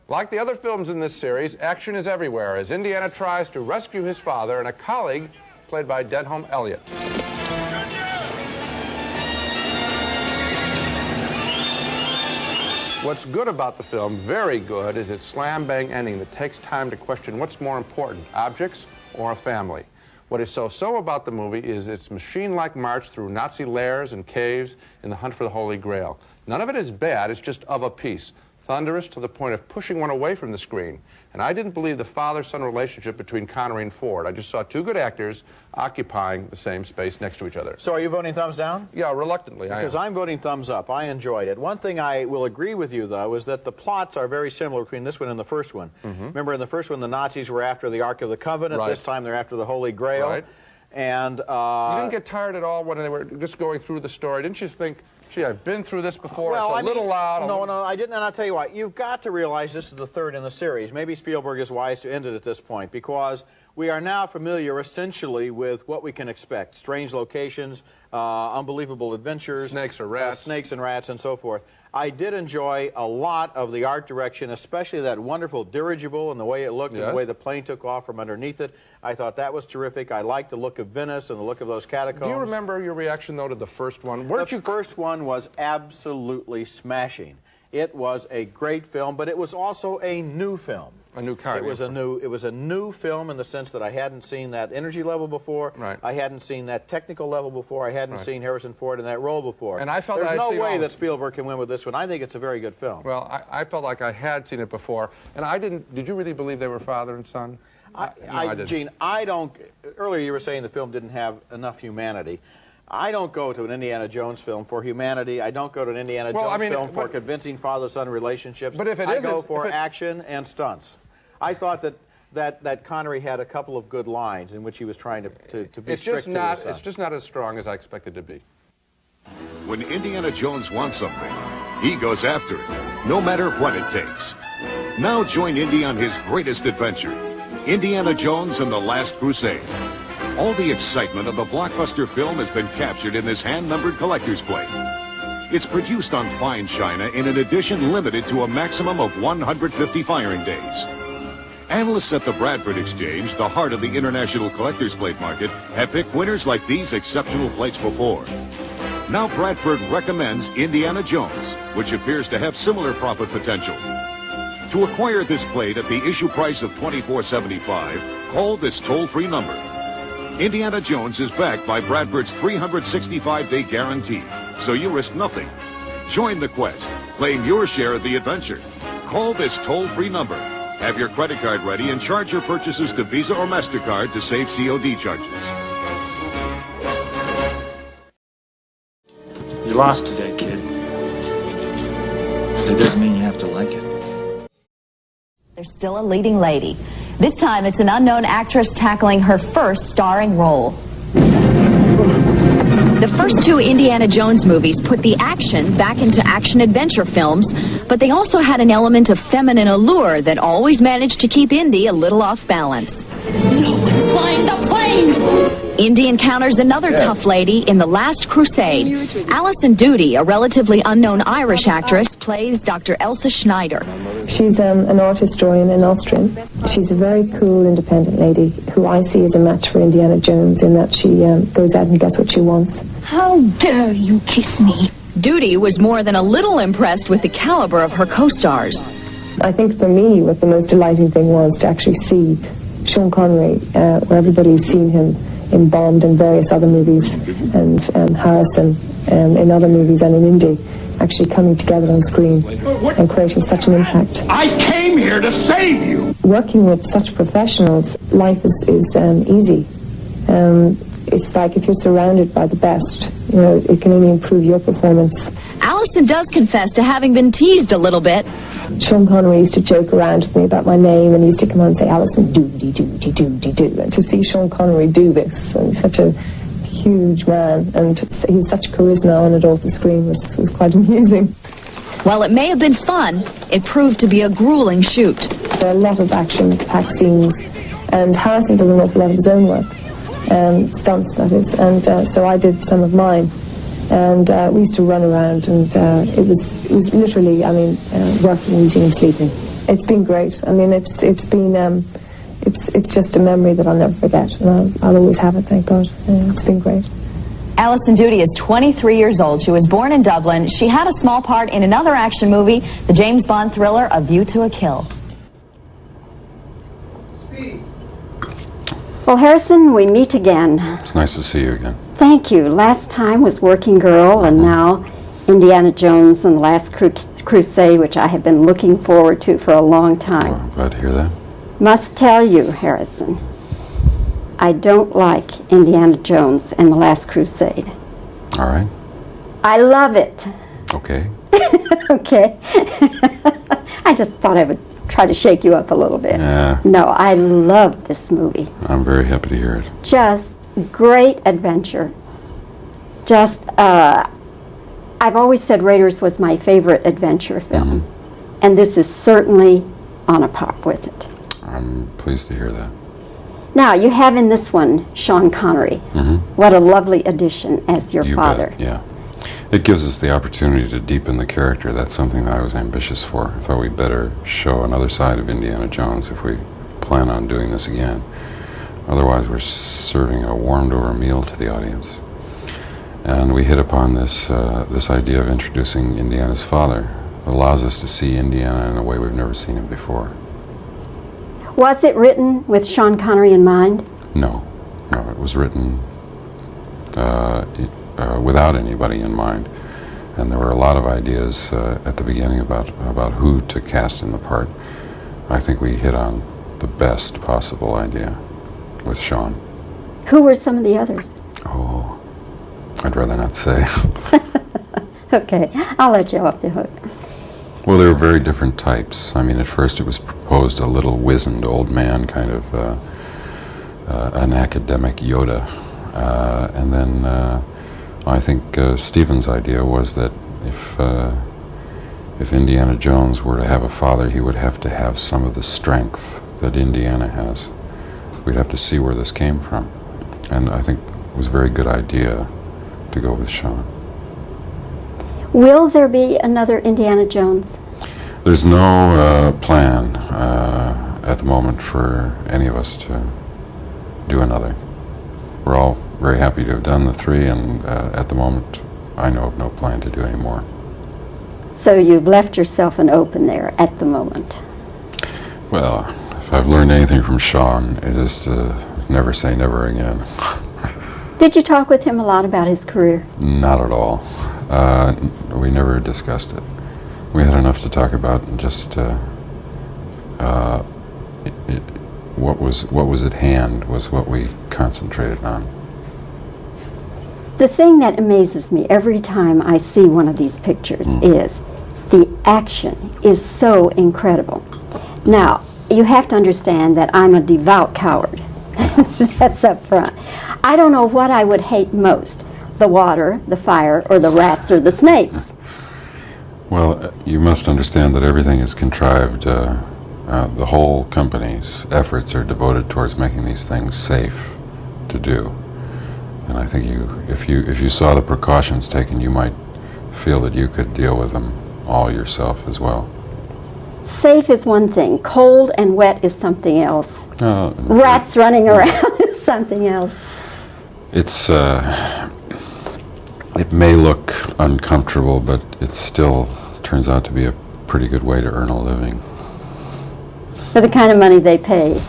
Like the other films in this series, action is everywhere as Indiana tries to rescue his father and a colleague played by Denholm Elliott. What's good about the film, very good, is its slam-bang ending that takes time to question what's more important, objects or a family. What is so about the movie is its machine-like march through Nazi lairs and caves in the hunt for the Holy Grail. None of it is bad, it's just of a piece. Thunderous to the point of pushing one away from the screen. And I didn't believe the father-son relationship between Connery and Ford. I just saw two good actors occupying the same space next to each other. So are you voting thumbs down? Yeah, reluctantly. Because I'm voting thumbs up. I enjoyed it. One thing I will agree with you, though, is that the plots are very similar between this one and the first one. Remember, in the first one, the Nazis were after the Ark of the Covenant. Right. This time, they're after the Holy Grail. Right. And you didn't get tired at all when they were just going through the story? Didn't you think, gee, I've been through this before, well, it's a little loud? No, I didn't, and I'll tell you what, you've got to realize this is the third in the series. Maybe Spielberg is wise to end it at this point, because we are now familiar essentially with what we can expect. Strange locations, unbelievable adventures. Snakes or rats. Snakes and rats and so forth. I did enjoy a lot of the art direction, especially that wonderful dirigible and the way it looked and the way the plane took off from underneath it. I thought that was terrific. I liked the look of Venice and the look of those catacombs. Do you remember your reaction, though, to the first one? The first one was absolutely smashing. It was a great film, but it was also a new film. A new kind. It was a new film in the sense that I hadn't seen that energy level before. Right. I hadn't seen that technical level before. I hadn't seen Harrison Ford in that role before. And I felt there's I'd no seen way that Spielberg can win with this one. I think it's a very good film. Well, I felt like I had seen it before, and I didn't. Did you really believe they were father and son? No, I didn't. Gene, I don't. Earlier you were saying the film didn't have enough humanity. I don't go to an Indiana Jones film for humanity. I don't go to an Indiana Jones film for convincing father-son relationships. But if it I go for action and stunts. I thought that Connery had a couple of good lines in which he was trying to be strict to his son. It's just not as strong as I expected to be. When Indiana Jones wants something, he goes after it, no matter what it takes. Now join Indy on his greatest adventure, Indiana Jones and the Last Crusade. All the excitement of the blockbuster film has been captured in this hand-numbered collector's plate. It's produced on fine china in an edition limited to a maximum of 150 firing days. Analysts at the Bradford Exchange, the heart of the international collector's plate market, have picked winners like these exceptional plates before. Now Bradford recommends Indiana Jones, which appears to have similar profit potential. To acquire this plate at the issue price of $24.75, call this toll-free number. Indiana Jones is backed by Bradford's 365-day guarantee, so you risk nothing. Join the quest. Claim your share of the adventure. Call this toll-free number. Have your credit card ready and charge your purchases to Visa or MasterCard to save COD charges. You lost today, kid. But it doesn't mean you have to like it. There's still a leading lady. This time, it's an unknown actress tackling her first starring role. The first two Indiana Jones movies put the action back into action-adventure films, but they also had an element of feminine allure that always managed to keep Indy a little off balance. No one's flying the plane! Indy encounters another tough lady in The Last Crusade. Alison Doody, a relatively unknown Irish actress, plays Dr. Elsa Schneider. She's an art historian in Austrian. She's a very cool, independent lady who I see as a match for Indiana Jones in that she goes out and gets what she wants. How dare you kiss me? Doody was more than a little impressed with the caliber of her co-stars. I think for me, what the most delighting thing was to actually see Sean Connery, where everybody's seen him in Bond and various other movies, and Harrison in other movies and in Indy, actually coming together on screen and creating such an impact. I came here to save you! Working with such professionals, life is easy. It's like if you're surrounded by the best, you know, it can only improve your performance. Allison does confess to having been teased a little bit. Sean Connery used to joke around with me about my name, and he used to come on and say, Allison, do. And to see Sean Connery do this, and he's such a huge man, and he's such charisma on and off the screen was quite amusing. While it may have been fun, it proved to be a grueling shoot. There are a lot of action-packed scenes, and Harrison does an awful lot of his own work, stunts, that is, and so I did some of mine. And we used to run around, and it was literally, I mean, working, eating, and sleeping. It's been great. I mean, it's just a memory that I'll never forget, and I'll always have it. Thank God. It's been great. Allison Doody is 23 years old. She was born in Dublin. She had a small part in another action movie, the James Bond thriller A View to a Kill. Well, Harrison, we meet again. It's nice to see you again. Thank you. Last time was Working Girl, and now Indiana Jones and the Last Crusade, which I have been looking forward to for a long time. Oh, I'm glad to hear that. Must tell you, Harrison, I don't like Indiana Jones and the Last Crusade. All right. I love it. Okay. Okay. I just thought I would try to shake you up a little bit. Yeah. No, I love this movie. I'm very happy to hear it. Just great adventure. Just, I've always said Raiders was my favorite adventure film. And this is certainly on a par with it. I'm pleased to hear that. Now, you have in this one Sean Connery. What a lovely addition as your father. Bet, yeah. It gives us the opportunity to deepen the character. That's something that I was ambitious for. I thought we'd better show another side of Indiana Jones if we plan on doing this again. Otherwise, we're serving a warmed-over meal to the audience. And we hit upon this idea of introducing Indiana's father. It allows us to see Indiana in a way we've never seen him before. Was it written with Sean Connery in mind? No, it was written without anybody in mind. And there were a lot of ideas at the beginning about who to cast in the part. I think we hit on the best possible idea with Sean. Who were some of the others? Oh, I'd rather not say. Okay, I'll let you off the hook. Well, they were very different types. I mean, at first it was proposed a little wizened old man, kind of an academic Yoda. And then I think Stephen's idea was that if Indiana Jones were to have a father, he would have to have some of the strength that Indiana has. We'd have to see where this came from. And I think it was a very good idea to go with Sean. Will there be another Indiana Jones? There's no plan at the moment for any of us to do another. We're all very happy to have done the three, and at the moment, I know of no plan to do any more. So you've left yourself an open there at the moment. Well, if I've learned anything from Sean, it is to never say never again. Did you talk with him a lot about his career? Not at all. We never discussed it. We had enough to talk about, and just what was at hand was what we concentrated on. The thing that amazes me every time I see one of these pictures is the action is so incredible. Now, you have to understand that I'm a devout coward. That's up front. I don't know what I would hate most, the water, the fire, or the rats, or the snakes. Well, you must understand that everything is contrived. The whole company's efforts are devoted towards making these things safe to do. And I think if you saw the precautions taken, you might feel that you could deal with them all yourself as well. Safe is one thing. Cold and wet is something else. Rats running around is something else. It's It may look uncomfortable, but it still turns out to be a pretty good way to earn a living. For the kind of money they pay.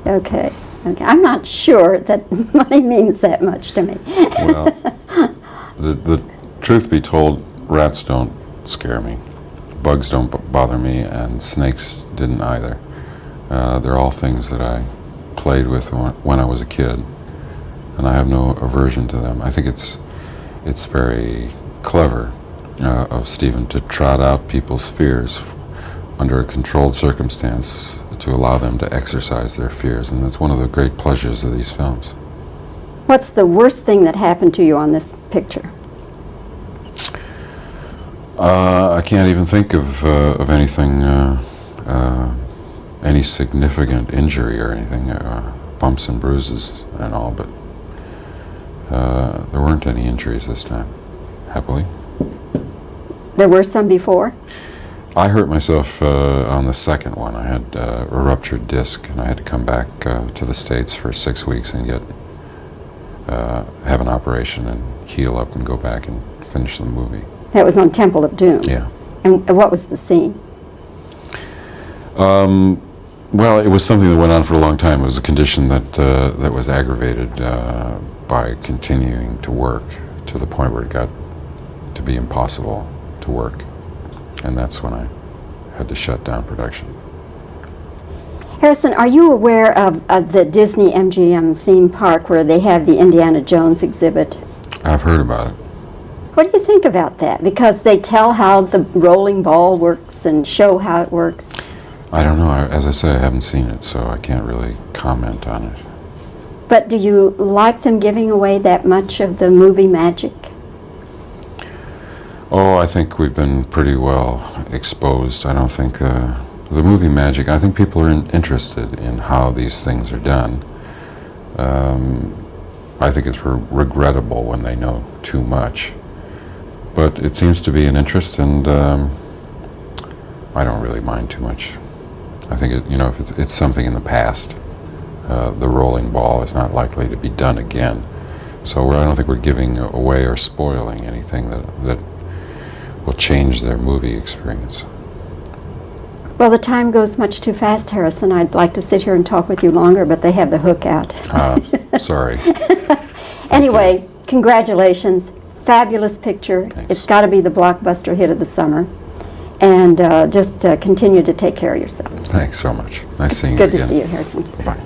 Okay. Okay. I'm not sure that money means that much to me. Well, the truth be told, rats don't scare me. Bugs don't bother me, and snakes didn't either. They're all things that I played with when I was a kid, and I have no aversion to them. I think it's very clever of Stephen to trot out people's fears under a controlled circumstance to allow them to exercise their fears, and that's one of the great pleasures of these films. What's the worst thing that happened to you on this picture? I can't even think of anything, any significant injury or anything, bumps and bruises and all, but there weren't any injuries this time, happily. There were some before? I hurt myself on the second one. I had a ruptured disc, and I had to come back to the States for 6 weeks and have an operation and heal up and go back and finish the movie. That was on Temple of Doom? Yeah. And what was the scene? Well, it was something that went on for a long time. It was a condition that was aggravated by continuing to work to the point where it got to be impossible to work. And that's when I had to shut down production. Harrison, are you aware of the Disney MGM theme park where they have the Indiana Jones exhibit? I've heard about it. What do you think about that? Because they tell how the rolling ball works and show how it works. I don't know. As I say, I haven't seen it, so I can't really comment on it. But do you like them giving away that much of the movie magic? Oh, I think we've been pretty well exposed. I don't think the movie magic, I think people are interested in how these things are done. I think it's regrettable when they know too much. But it seems to be an interest, and I don't really mind too much. I think if it's something in the past, the rolling ball is not likely to be done again. So I don't think we're giving away or spoiling anything that will change their movie experience. Well, the time goes much too fast, Harrison. I'd like to sit here and talk with you longer, but they have the hook out. Sorry. Anyway, congratulations. Fabulous picture. Thanks. It's got to be the blockbuster hit of the summer. And just continue to take care of yourself. Thanks so much. Nice seeing you again. Good to see you, Harrison. Bye.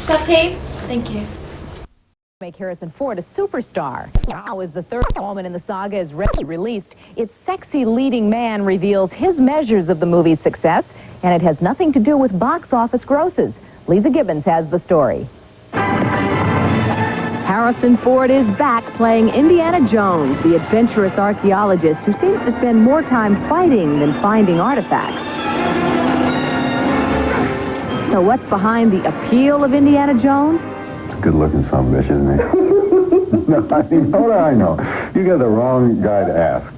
Stop tape. Thank you. Make Harrison Ford a superstar. Now, as the third installment in the saga is released, its sexy leading man reveals his measures of the movie's success, and it has nothing to do with box office grosses. Lisa Gibbons has the story. Harrison Ford is back playing Indiana Jones, the adventurous archaeologist who seems to spend more time fighting than finding artifacts. So what's behind the appeal of Indiana Jones? Good-looking son of a bitch, isn't he? No, I mean, what do I know? You got the wrong guy to ask.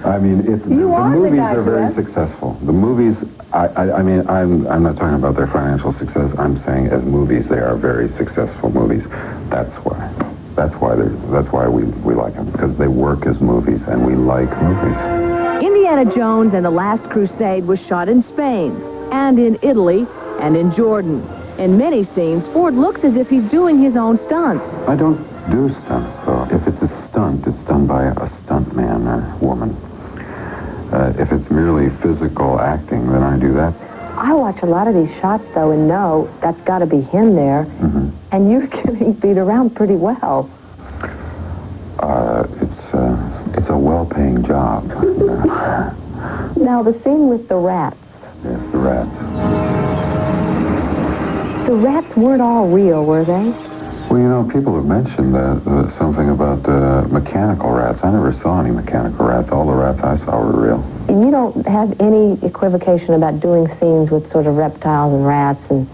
I mean, the movies are very successful. The movies, I mean, I'm not talking about their financial success. I'm saying as movies, they are very successful movies. That's why. That's why we like them, because they work as movies, and we like movies. Indiana Jones and the Last Crusade was shot in Spain, and in Italy, and in Jordan. In many scenes, Ford looks as if he's doing his own stunts. I don't do stunts, though. If it's a stunt, it's done by a stunt man or woman. If it's merely physical acting, then I do that. I watch a lot of these shots, though, and know that's got to be him there. Mm-hmm. And you're getting beat around pretty well. It's a well-paying job. Now, the scene with the rats. Yes, the rats. The rats weren't all real, were they? Well, people have mentioned something about mechanical rats. I never saw any mechanical rats. All the rats I saw were real. And you don't have any equivocation about doing scenes with sort of reptiles and rats and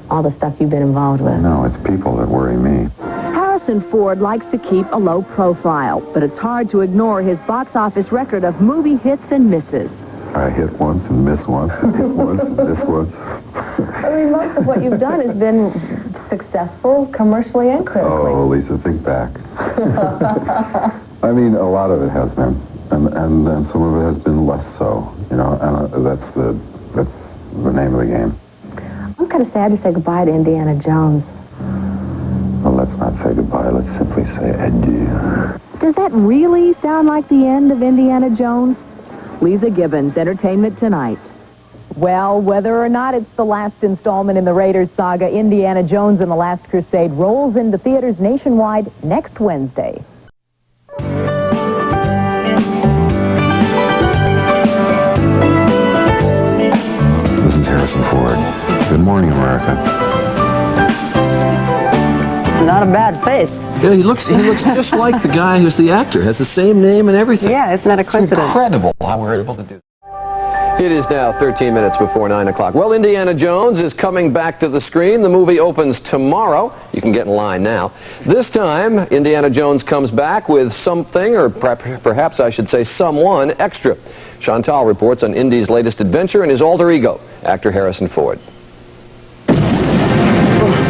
all the stuff you've been involved with? No, it's people that worry me. Harrison Ford likes to keep a low profile, but it's hard to ignore his box office record of movie hits and misses. I hit once and miss once and hit once and miss once. I mean, most of what you've done has been successful commercially and critically. Oh, Lisa, think back. I mean, a lot of it has been, and some of it has been less so. You know, and that's the name of the game. I'm kind of sad to say goodbye to Indiana Jones. Well, let's not say goodbye. Let's simply say adieu. Does that really sound like the end of Indiana Jones? Lisa Gibbons, Entertainment Tonight. Well, whether or not it's the last installment in the Raiders saga, Indiana Jones and the Last Crusade rolls into theaters nationwide next Wednesday. This is Harrison Ford. Good morning, America. It's not a bad face. Yeah, he looks just like the guy who's the actor. Has the same name and everything. Yeah, isn't that a coincidence? It's incredible how we're able to do that. It is now 13 minutes before 9 o'clock. Well, Indiana Jones is coming back to the screen. The movie opens tomorrow. You can get in line now. This time, Indiana Jones comes back with something, or perhaps I should say someone, extra. Chantal reports on Indy's latest adventure and his alter ego, actor Harrison Ford.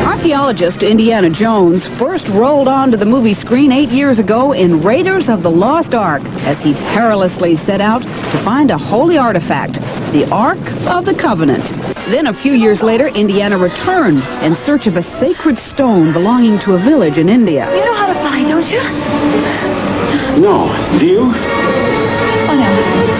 Archaeologist Indiana Jones first rolled onto the movie screen 8 years ago in Raiders of the Lost Ark as he perilously set out to find a holy artifact, the Ark of the Covenant. Then a few years later, Indiana returned in search of a sacred stone belonging to a village in India. You know how to fly, don't you? No. Do you? Oh, no.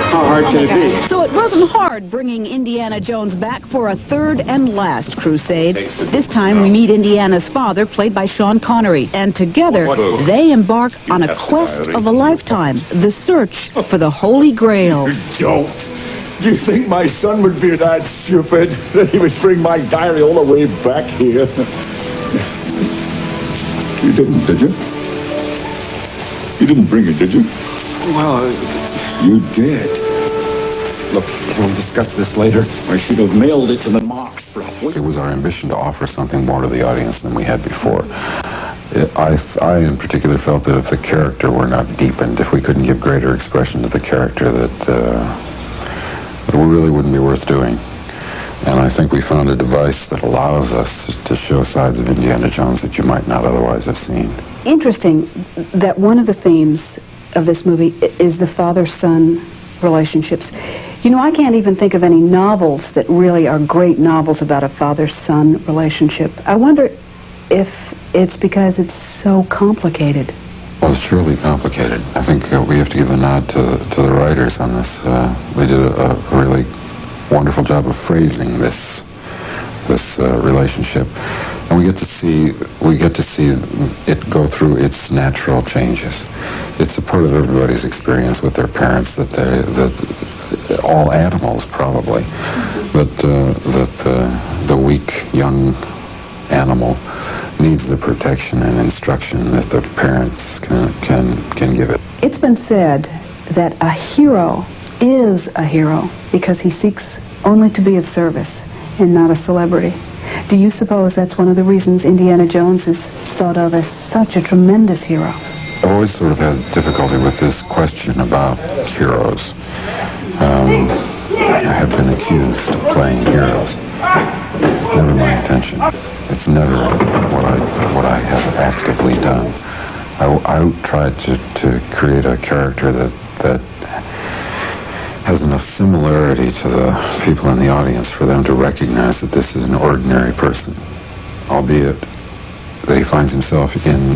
How hard can it be? So it wasn't hard bringing Indiana Jones back for a third and last crusade. This time we meet Indiana's father, played by Sean Connery, and together they embark on a quest of a lifetime, the search for the Holy Grail. Don't. Do you think my son would be that stupid that he would bring my diary all the way back here? You didn't, did you? You didn't bring it, did you? Well, You did. Look, we'll discuss this later. I should have mailed it to the Mox for a week. It was our ambition to offer something more to the audience than we had before. I in particular felt that if the character were not deepened, if we couldn't give greater expression to the character, that it really wouldn't be worth doing. And I think we found a device that allows us to show sides of Indiana Jones that you might not otherwise have seen. Interesting that one of the themes of this movie is the father-son relationships. You know, I can't even think of any novels that really are great novels about a father-son relationship. I wonder if it's because it's so complicated. Well, it's surely complicated. I think we have to give a nod to the writers on this. They did a really wonderful job of phrasing this relationship, and we get to see it go through its natural changes. It's a part of everybody's experience with their parents that all animals probably, that the weak young animal needs the protection and instruction that the parents can give it. It's been said that a hero is a hero because he seeks only to be of service and not a celebrity. Do you suppose that's one of the reasons Indiana Jones is thought of as such a tremendous hero? I've always sort of had difficulty with this question about heroes. I have been accused of playing heroes. It's never my intention. It's never what I have actively done. I tried to create a character that has enough similarity to the people in the audience for them to recognize that this is an ordinary person, albeit that he finds himself in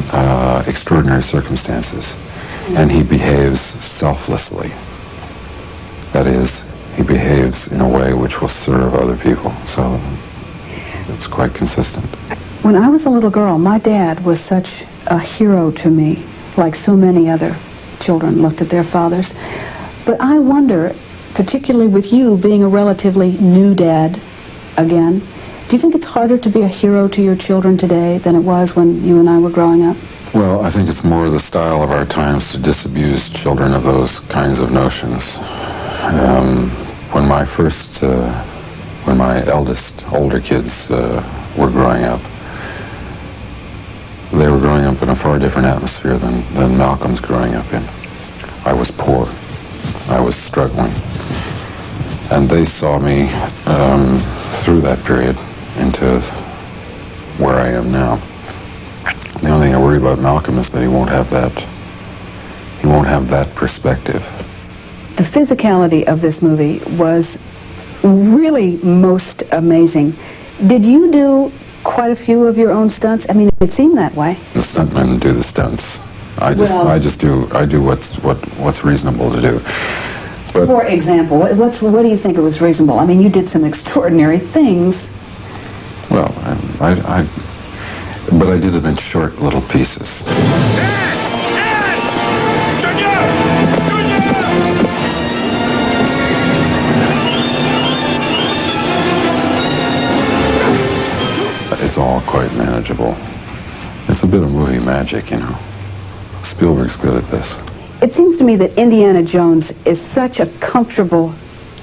extraordinary circumstances, and he behaves selflessly. That is, he behaves in a way which will serve other people, so it's quite consistent. When I was a little girl, my dad was such a hero to me, like so many other children looked at their fathers. But I wonder, particularly with you being a relatively new dad again, do you think it's harder to be a hero to your children today than it was when you and I were growing up? Well, I think it's more the style of our times to disabuse children of those kinds of notions. When my eldest, older kids were growing up, they were growing up in a far different atmosphere than Malcolm's growing up in. I was poor. I was struggling. And they saw me through that period into where I am now. The only thing I worry about Malcolm is that he won't have that you won't have that perspective. The physicality of this movie was really most amazing. Did you do quite a few of your own stunts? I mean, it seemed that way. The stuntmen do the stunts. I do what's reasonable to do. But for example, what do you think it was reasonable? I mean, you did some extraordinary things. well, but I did them in short little pieces. It's all quite manageable. It's a bit of movie magic, you know. Spielberg's good at this. It seems to me that Indiana Jones is such a comfortable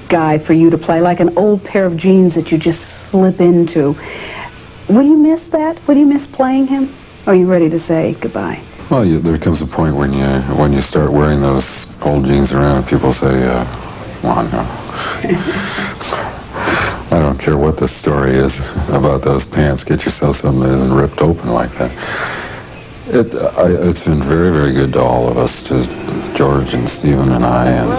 guy for you to play, like an old pair of jeans that you just slip into. Will you miss that? Will you miss playing him? Or are you ready to say goodbye? Well, there comes a point when you start wearing those old jeans around, and people say, "Well, no." I don't care what the story is about those pants. Get yourself something that isn't ripped open like that. It's been very, very good to all of us, to George and Stephen and I, and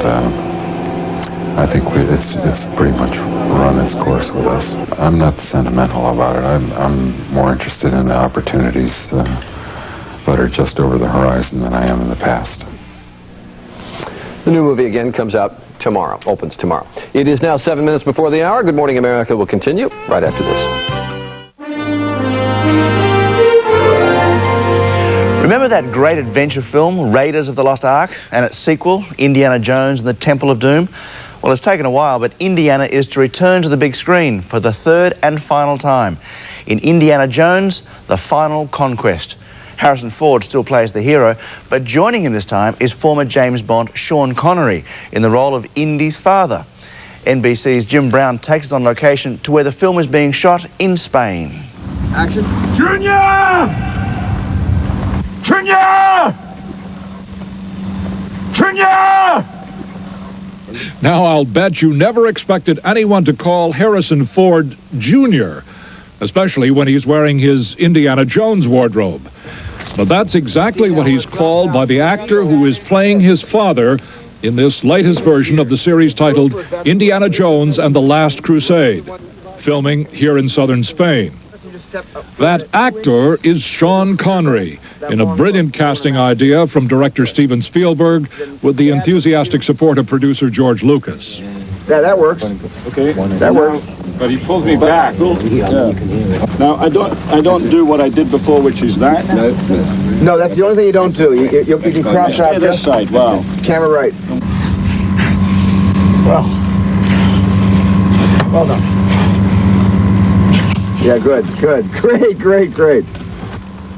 I think it's pretty much run its course with us. I'm not sentimental about it. I'm more interested in the opportunities that are just over the horizon than I am in the past. The new movie again comes out tomorrow, opens tomorrow. It is now 7 minutes before the hour. Good Morning America will continue right after this. Remember that great adventure film, Raiders of the Lost Ark, and its sequel, Indiana Jones and the Temple of Doom? Well, it's taken a while, but Indiana is to return to the big screen for the third and final time in Indiana Jones, The Final Conquest. Harrison Ford still plays the hero, but joining him this time is former James Bond Sean Connery in the role of Indy's father. NBC's Jim Brown takes us on location to where the film is being shot in Spain. Action. Junior! Junior! Junior! Now, I'll bet you never expected anyone to call Harrison Ford Jr., especially when he's wearing his Indiana Jones wardrobe. But that's exactly what he's called by the actor who is playing his father in this latest version of the series titled Indiana Jones and the Last Crusade, filming here in southern Spain. That actor is Sean Connery, in a brilliant casting idea from director Steven Spielberg with the enthusiastic support of producer George Lucas. Yeah, that works. Okay. That works. But he pulls me back. Yeah. Now, I don't do what I did before, which is that. No, that's the only thing you don't do. You can cross out this side. Wow. Camera right. Well done. Yeah, good. Great.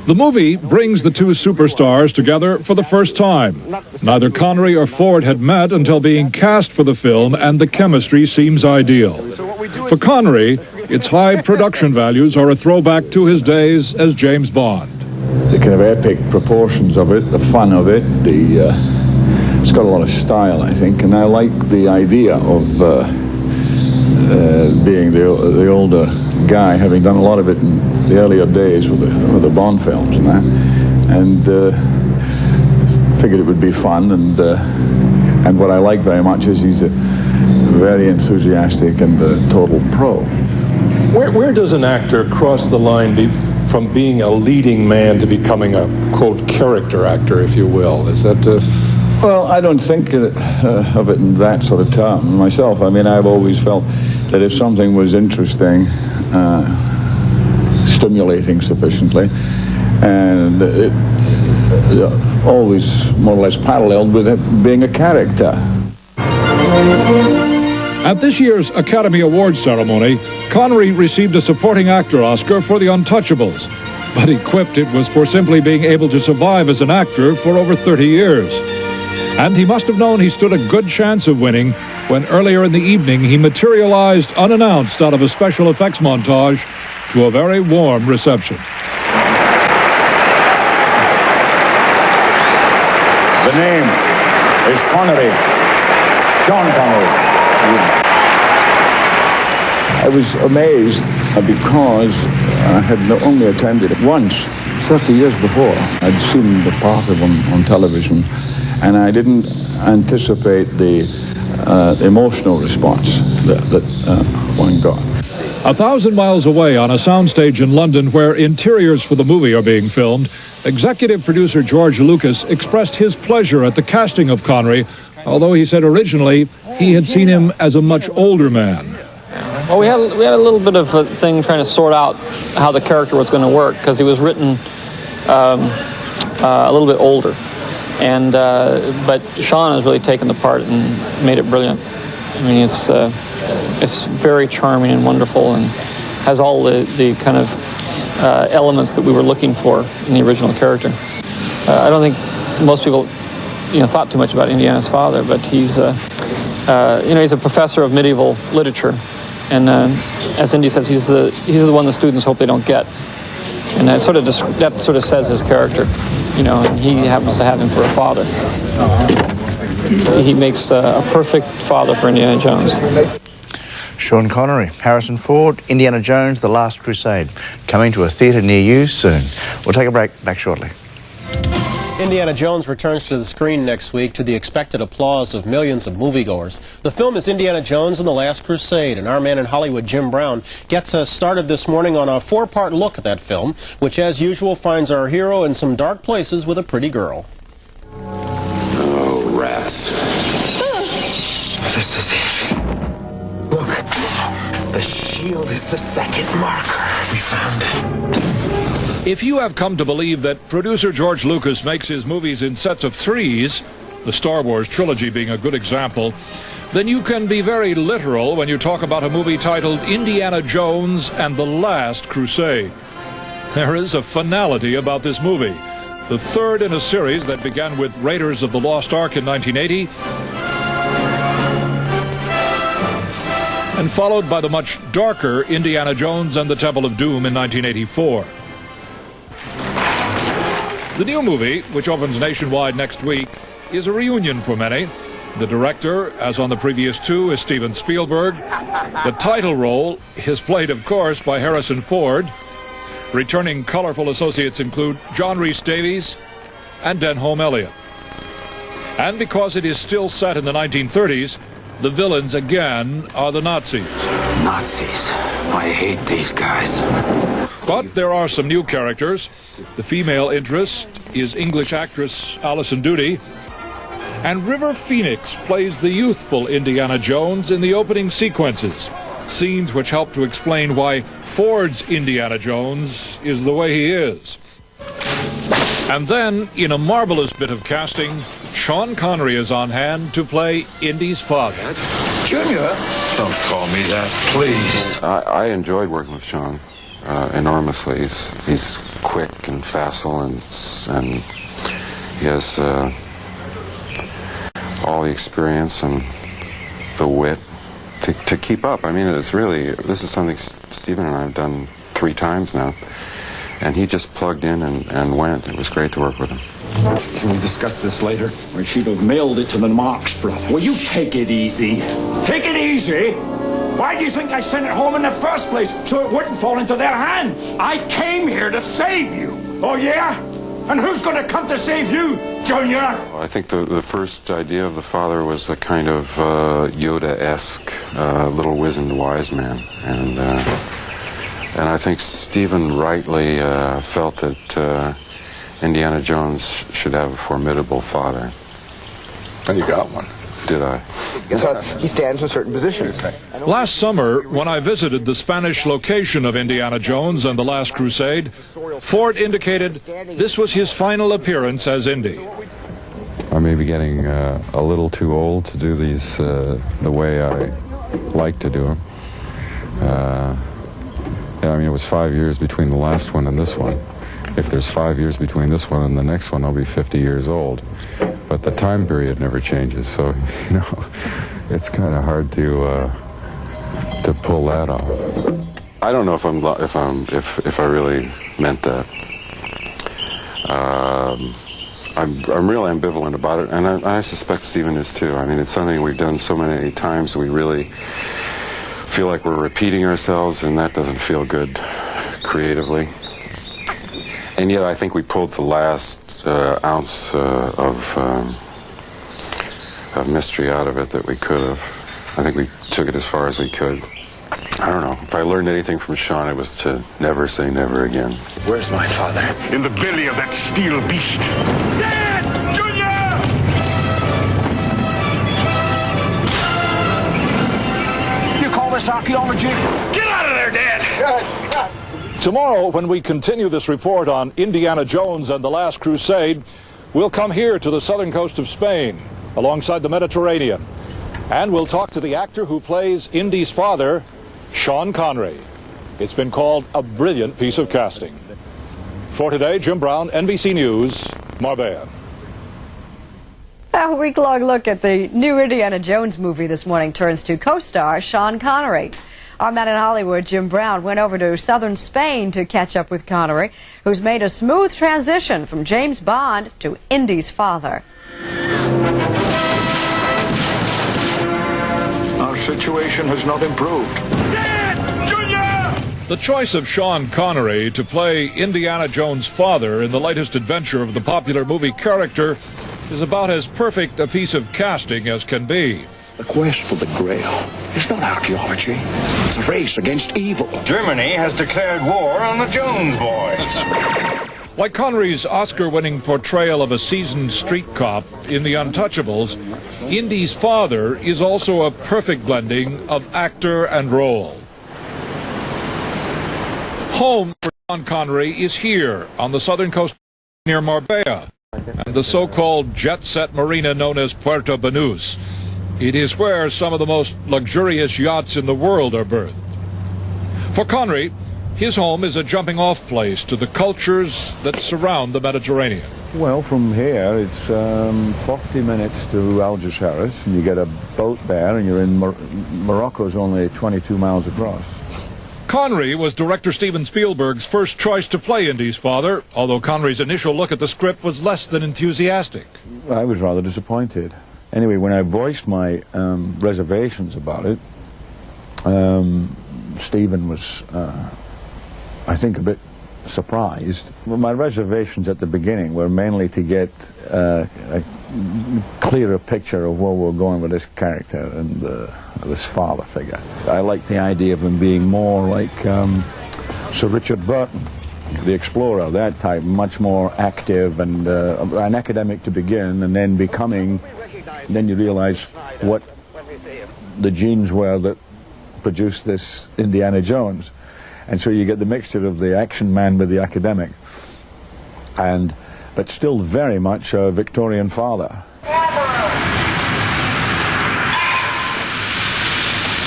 The movie brings the two superstars together for the first time. Neither Connery or Ford had met until being cast for the film, and the chemistry seems ideal. For Connery, its high production values are a throwback to his days as James Bond. The kind of epic proportions of it, the fun of it, it's got a lot of style, I think, and I like the idea of being the older guy, having done a lot of it in the earlier days with the Bond films and that, and figured it would be fun, and what I like very much is he's a very enthusiastic and a total pro. Where does an actor cross the line from being a leading man to becoming a, quote, character actor, if you will? Is that... Well, I don't think of it in that sort of term myself. I mean, I've always felt that if something was interesting, stimulating sufficiently, and it always more or less paralleled with it being a character. At this year's Academy Awards ceremony, Connery received a supporting actor Oscar for The Untouchables, but he quipped it was for simply being able to survive as an actor for over 30 years. And he must have known he stood a good chance of winning when earlier in the evening he materialized unannounced out of a special effects montage to a very warm reception. The name is Connery, Sean Connery. I was amazed because I had only attended it once, 30 years before. I'd seen the part of him on television, and I didn't anticipate the emotional response that one got. 1,000 miles away on a soundstage in London where interiors for the movie are being filmed, executive producer George Lucas expressed his pleasure at the casting of Connery, although he said originally he had seen him as a much older man. Well, we had a little bit of a thing trying to sort out how the character was going to work, because he was written a little bit older, and but Sean has really taken the part and made it brilliant. I mean, it's very charming and wonderful, and has all the kind of elements that we were looking for in the original character. I don't think most people, thought too much about Indiana's father, but he's he's a professor of medieval literature, and as Indy says, he's the one the students hope they don't get, and that sort of says his character, and he happens to have him for a father. He makes a perfect father for Indiana Jones. Sean Connery, Harrison Ford, Indiana Jones, The Last Crusade, coming to a theatre near you soon. We'll take a break, back shortly. Indiana Jones returns to the screen next week to the expected applause of millions of moviegoers. The film is Indiana Jones and the Last Crusade, and our man in Hollywood, Jim Brown, gets us started this morning on a 4-part look at that film, which as usual finds our hero in some dark places with a pretty girl. Oh, rats. This is it. Look, the shield is the second marker. We found it. If you have come to believe that producer George Lucas makes his movies in sets of 3s, the Star Wars trilogy being a good example, then you can be very literal when you talk about a movie titled Indiana Jones and the Last Crusade. There is a finality about this movie, the third in a series that began with Raiders of the Lost Ark in 1980, and followed by the much darker Indiana Jones and the Temple of Doom in 1984. The new movie, which opens nationwide next week, is a reunion for many. The director, as on the previous two, is Steven Spielberg. The title role is played, of course, by Harrison Ford. Returning colorful associates include John Rhys Davies and Denholm Elliott. And because it is still set in the 1930s, the villains again are the Nazis. Nazis. I hate these guys. But there are some new characters. The female interest is English actress Alison Doody. And River Phoenix plays the youthful Indiana Jones in the opening sequences, scenes which help to explain why Ford's Indiana Jones is the way he is. And then, in a marvelous bit of casting, Sean Connery is on hand to play Indy's father. Junior? Don't call me that, please. I enjoyed working with Sean enormously. He's quick and facile, and he has all the experience and the wit to keep up. I mean, this is something Stephen and I have done 3 times now, and he just plugged in and went. It was great to work with him. Can we discuss this later? Or she'd have mailed it to the Marx brother. Will you take it easy? Take it easy? Why do you think I sent it home in the first place? So it wouldn't fall into their hands. I came here to save you. Oh, yeah? And who's going to come to save you, Junior? I think the first idea of the father was a kind of Yoda-esque little wizened wise man. And I think Stephen rightly felt that Indiana Jones should have a formidable father. And you got one. Did I? He stands in a certain position. Last summer, when I visited the Spanish location of Indiana Jones and the Last Crusade, Ford indicated this was his final appearance as Indy. I may be getting a little too old to do these the way I like to do them. I mean, it was 5 years between the last one and this one. If there's 5 years between this one and the next one, I'll be 50 years old. But the time period never changes, so it's kind of hard to pull that off. I don't know if I really meant that. I'm real ambivalent about it, and I suspect Stephen is too. I mean, it's something we've done so many times. We really feel like we're repeating ourselves, and that doesn't feel good creatively. And yet I think we pulled the last ounce of of mystery out of it that we could have. I think we took it as far as we could. I don't know. If I learned anything from Sean, it was to never say never again. Where's my father? In the belly of that steel beast. Dad! Junior! You call this archaeology? Get out of there, Dad! Tomorrow, when we continue this report on Indiana Jones and the Last Crusade, we'll come here to the southern coast of Spain, alongside the Mediterranean, and we'll talk to the actor who plays Indy's father, Sean Connery. It's been called a brilliant piece of casting. For today, Jim Brown, NBC News, Marbella. A week-long look at the new Indiana Jones movie this morning turns to co-star Sean Connery. Our man in Hollywood, Jim Brown, went over to southern Spain to catch up with Connery, who's made a smooth transition from James Bond to Indy's father. Our situation has not improved. Dad! Junior! The choice of Sean Connery to play Indiana Jones' father in the latest adventure of the popular movie character is about as perfect a piece of casting as can be. The quest for the Grail is not archaeology. It's a race against evil. Germany has declared war on the Jones boys. Like Connery's Oscar-winning portrayal of a seasoned street cop in The Untouchables, Indy's father is also a perfect blending of actor and role. Home for Sean Connery is here on the southern coast near Marbella and the so-called jet-set marina known as Puerto Banús. It is where some of the most luxurious yachts in the world are berthed. For Connery, his home is a jumping-off place to the cultures that surround the Mediterranean. Well, from here, it's 40 minutes to Algeciras, and you get a boat there, and you're in Morocco's only 22 miles across. Connery was director Steven Spielberg's first choice to play Indy's father, although Connery's initial look at the script was less than enthusiastic. I was rather disappointed. Anyway, when I voiced my reservations about it, Stephen was, I think, a bit surprised. Well, my reservations at the beginning were mainly to get a clearer picture of where we're going with this character and this father figure. I liked the idea of him being more like Sir Richard Burton, the explorer, that type, much more active and an academic to begin, and then becoming. Then you realize what the genes were that produced this Indiana Jones. And so you get the mixture of the action man with the academic, but still very much a Victorian father.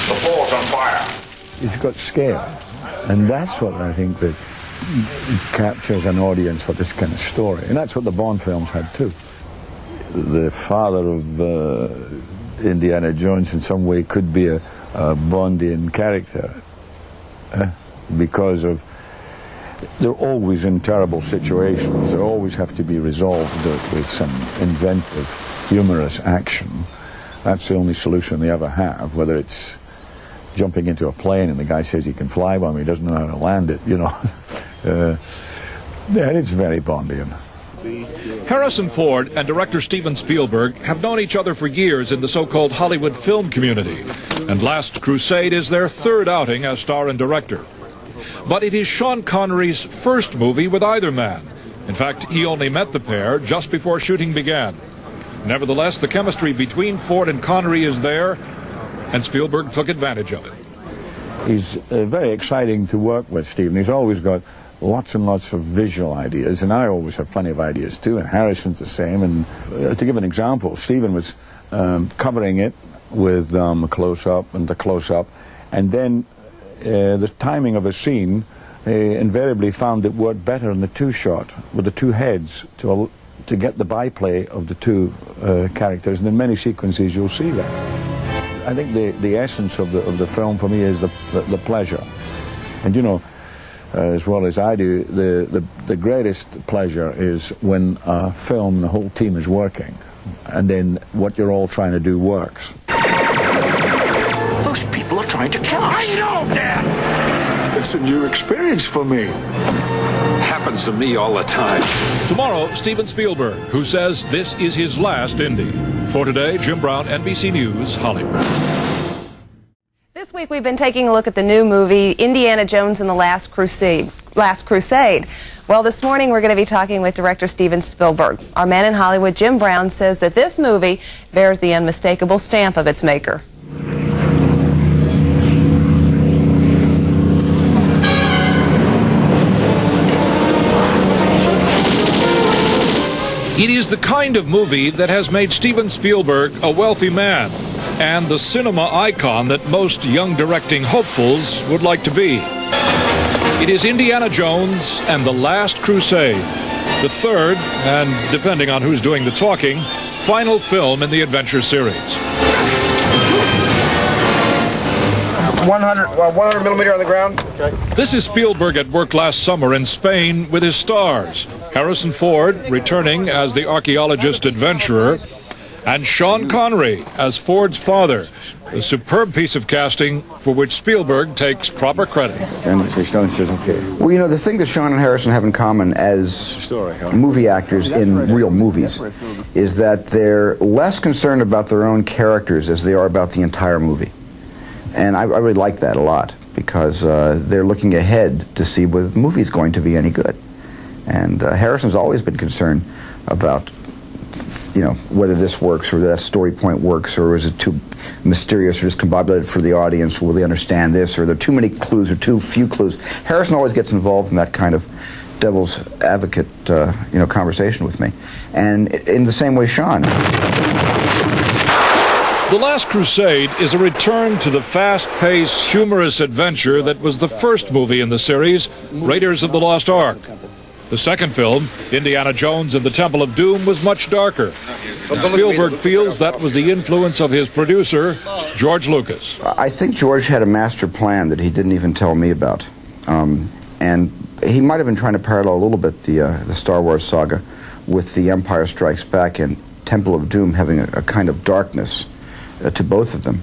The fort's on fire. He's got scale, and that's what I think that captures an audience for this kind of story. And that's what the Bond films had too. The father of Indiana Jones in some way could be a Bondian character because of they're always in terrible situations. They always have to be resolved with some inventive, humorous action. That's the only solution they ever have, whether it's jumping into a plane and the guy says he can fly one, but he doesn't know how to land it, you know. Yeah, it's very Bondian. Harrison Ford and director Steven Spielberg have known each other for years in the so-called Hollywood film community, and Last Crusade is their third outing as star and director. But it is Sean Connery's first movie with either man. In fact, he only met the pair just before shooting began. Nevertheless, the chemistry between Ford and Connery is there, and Spielberg took advantage of it. He's very exciting to work with, Steven. He's always got lots and lots of visual ideas, and I always have plenty of ideas too, and Harrison's the same. And to give an example, Stephen was covering it with a close-up and a close-up, and then the timing of a scene invariably found it worked better in the two-shot with the two heads to get the byplay of the two characters, and in many sequences you'll see that. I think the essence of the film for me is the pleasure, and you know, as well as I do, the greatest pleasure is when a film, the whole team is working, and then what you're all trying to do works. Those people are trying to kill us. I know, Dad! It's a new experience for me. Happens to me all the time. Tomorrow, Steven Spielberg, who says this is his last Indy. For today, Jim Brown, NBC News, Hollywood. This week we've been taking a look at the new movie Indiana Jones and the Last Crusade. Well, this morning we're going to be talking with director Steven Spielberg. Our man in Hollywood, Jim Brown, says that this movie bears the unmistakable stamp of its maker. It is the kind of movie that has made Steven Spielberg a wealthy man and the cinema icon that most young directing hopefuls would like to be. It is Indiana Jones and the Last Crusade, the third, and depending on who's doing the talking, final film in the adventure series. 100 millimeter on the ground. This is Spielberg at work last summer in Spain with his stars. Harrison Ford returning as the archaeologist adventurer, and Sean Connery as Ford's father. A superb piece of casting for which Spielberg takes proper credit. Well, you know, the thing that Sean and Harrison have in common as movie actors in real movies is that they're less concerned about their own characters as they are about the entire movie. And I really like that a lot, because they're looking ahead to see whether the movie's going to be any good. And Harrison's always been concerned about, you know, whether this works or that story point works, or is it too mysterious or discombobulated for the audience? Will they understand this? Or are there too many clues or too few clues? Harrison always gets involved in that kind of devil's advocate, you know, conversation with me. And in the same way, Sean. The Last Crusade is a return to the fast-paced, humorous adventure that was the first movie in the series, Raiders of the Lost Ark. The second film, Indiana Jones and the Temple of Doom, was much darker. And Spielberg feels that was the influence of his producer, George Lucas. I think George had a master plan that he didn't even tell me about. And he might have been trying to parallel a little bit the Star Wars saga with The Empire Strikes Back and Temple of Doom having a kind of darkness to both of them.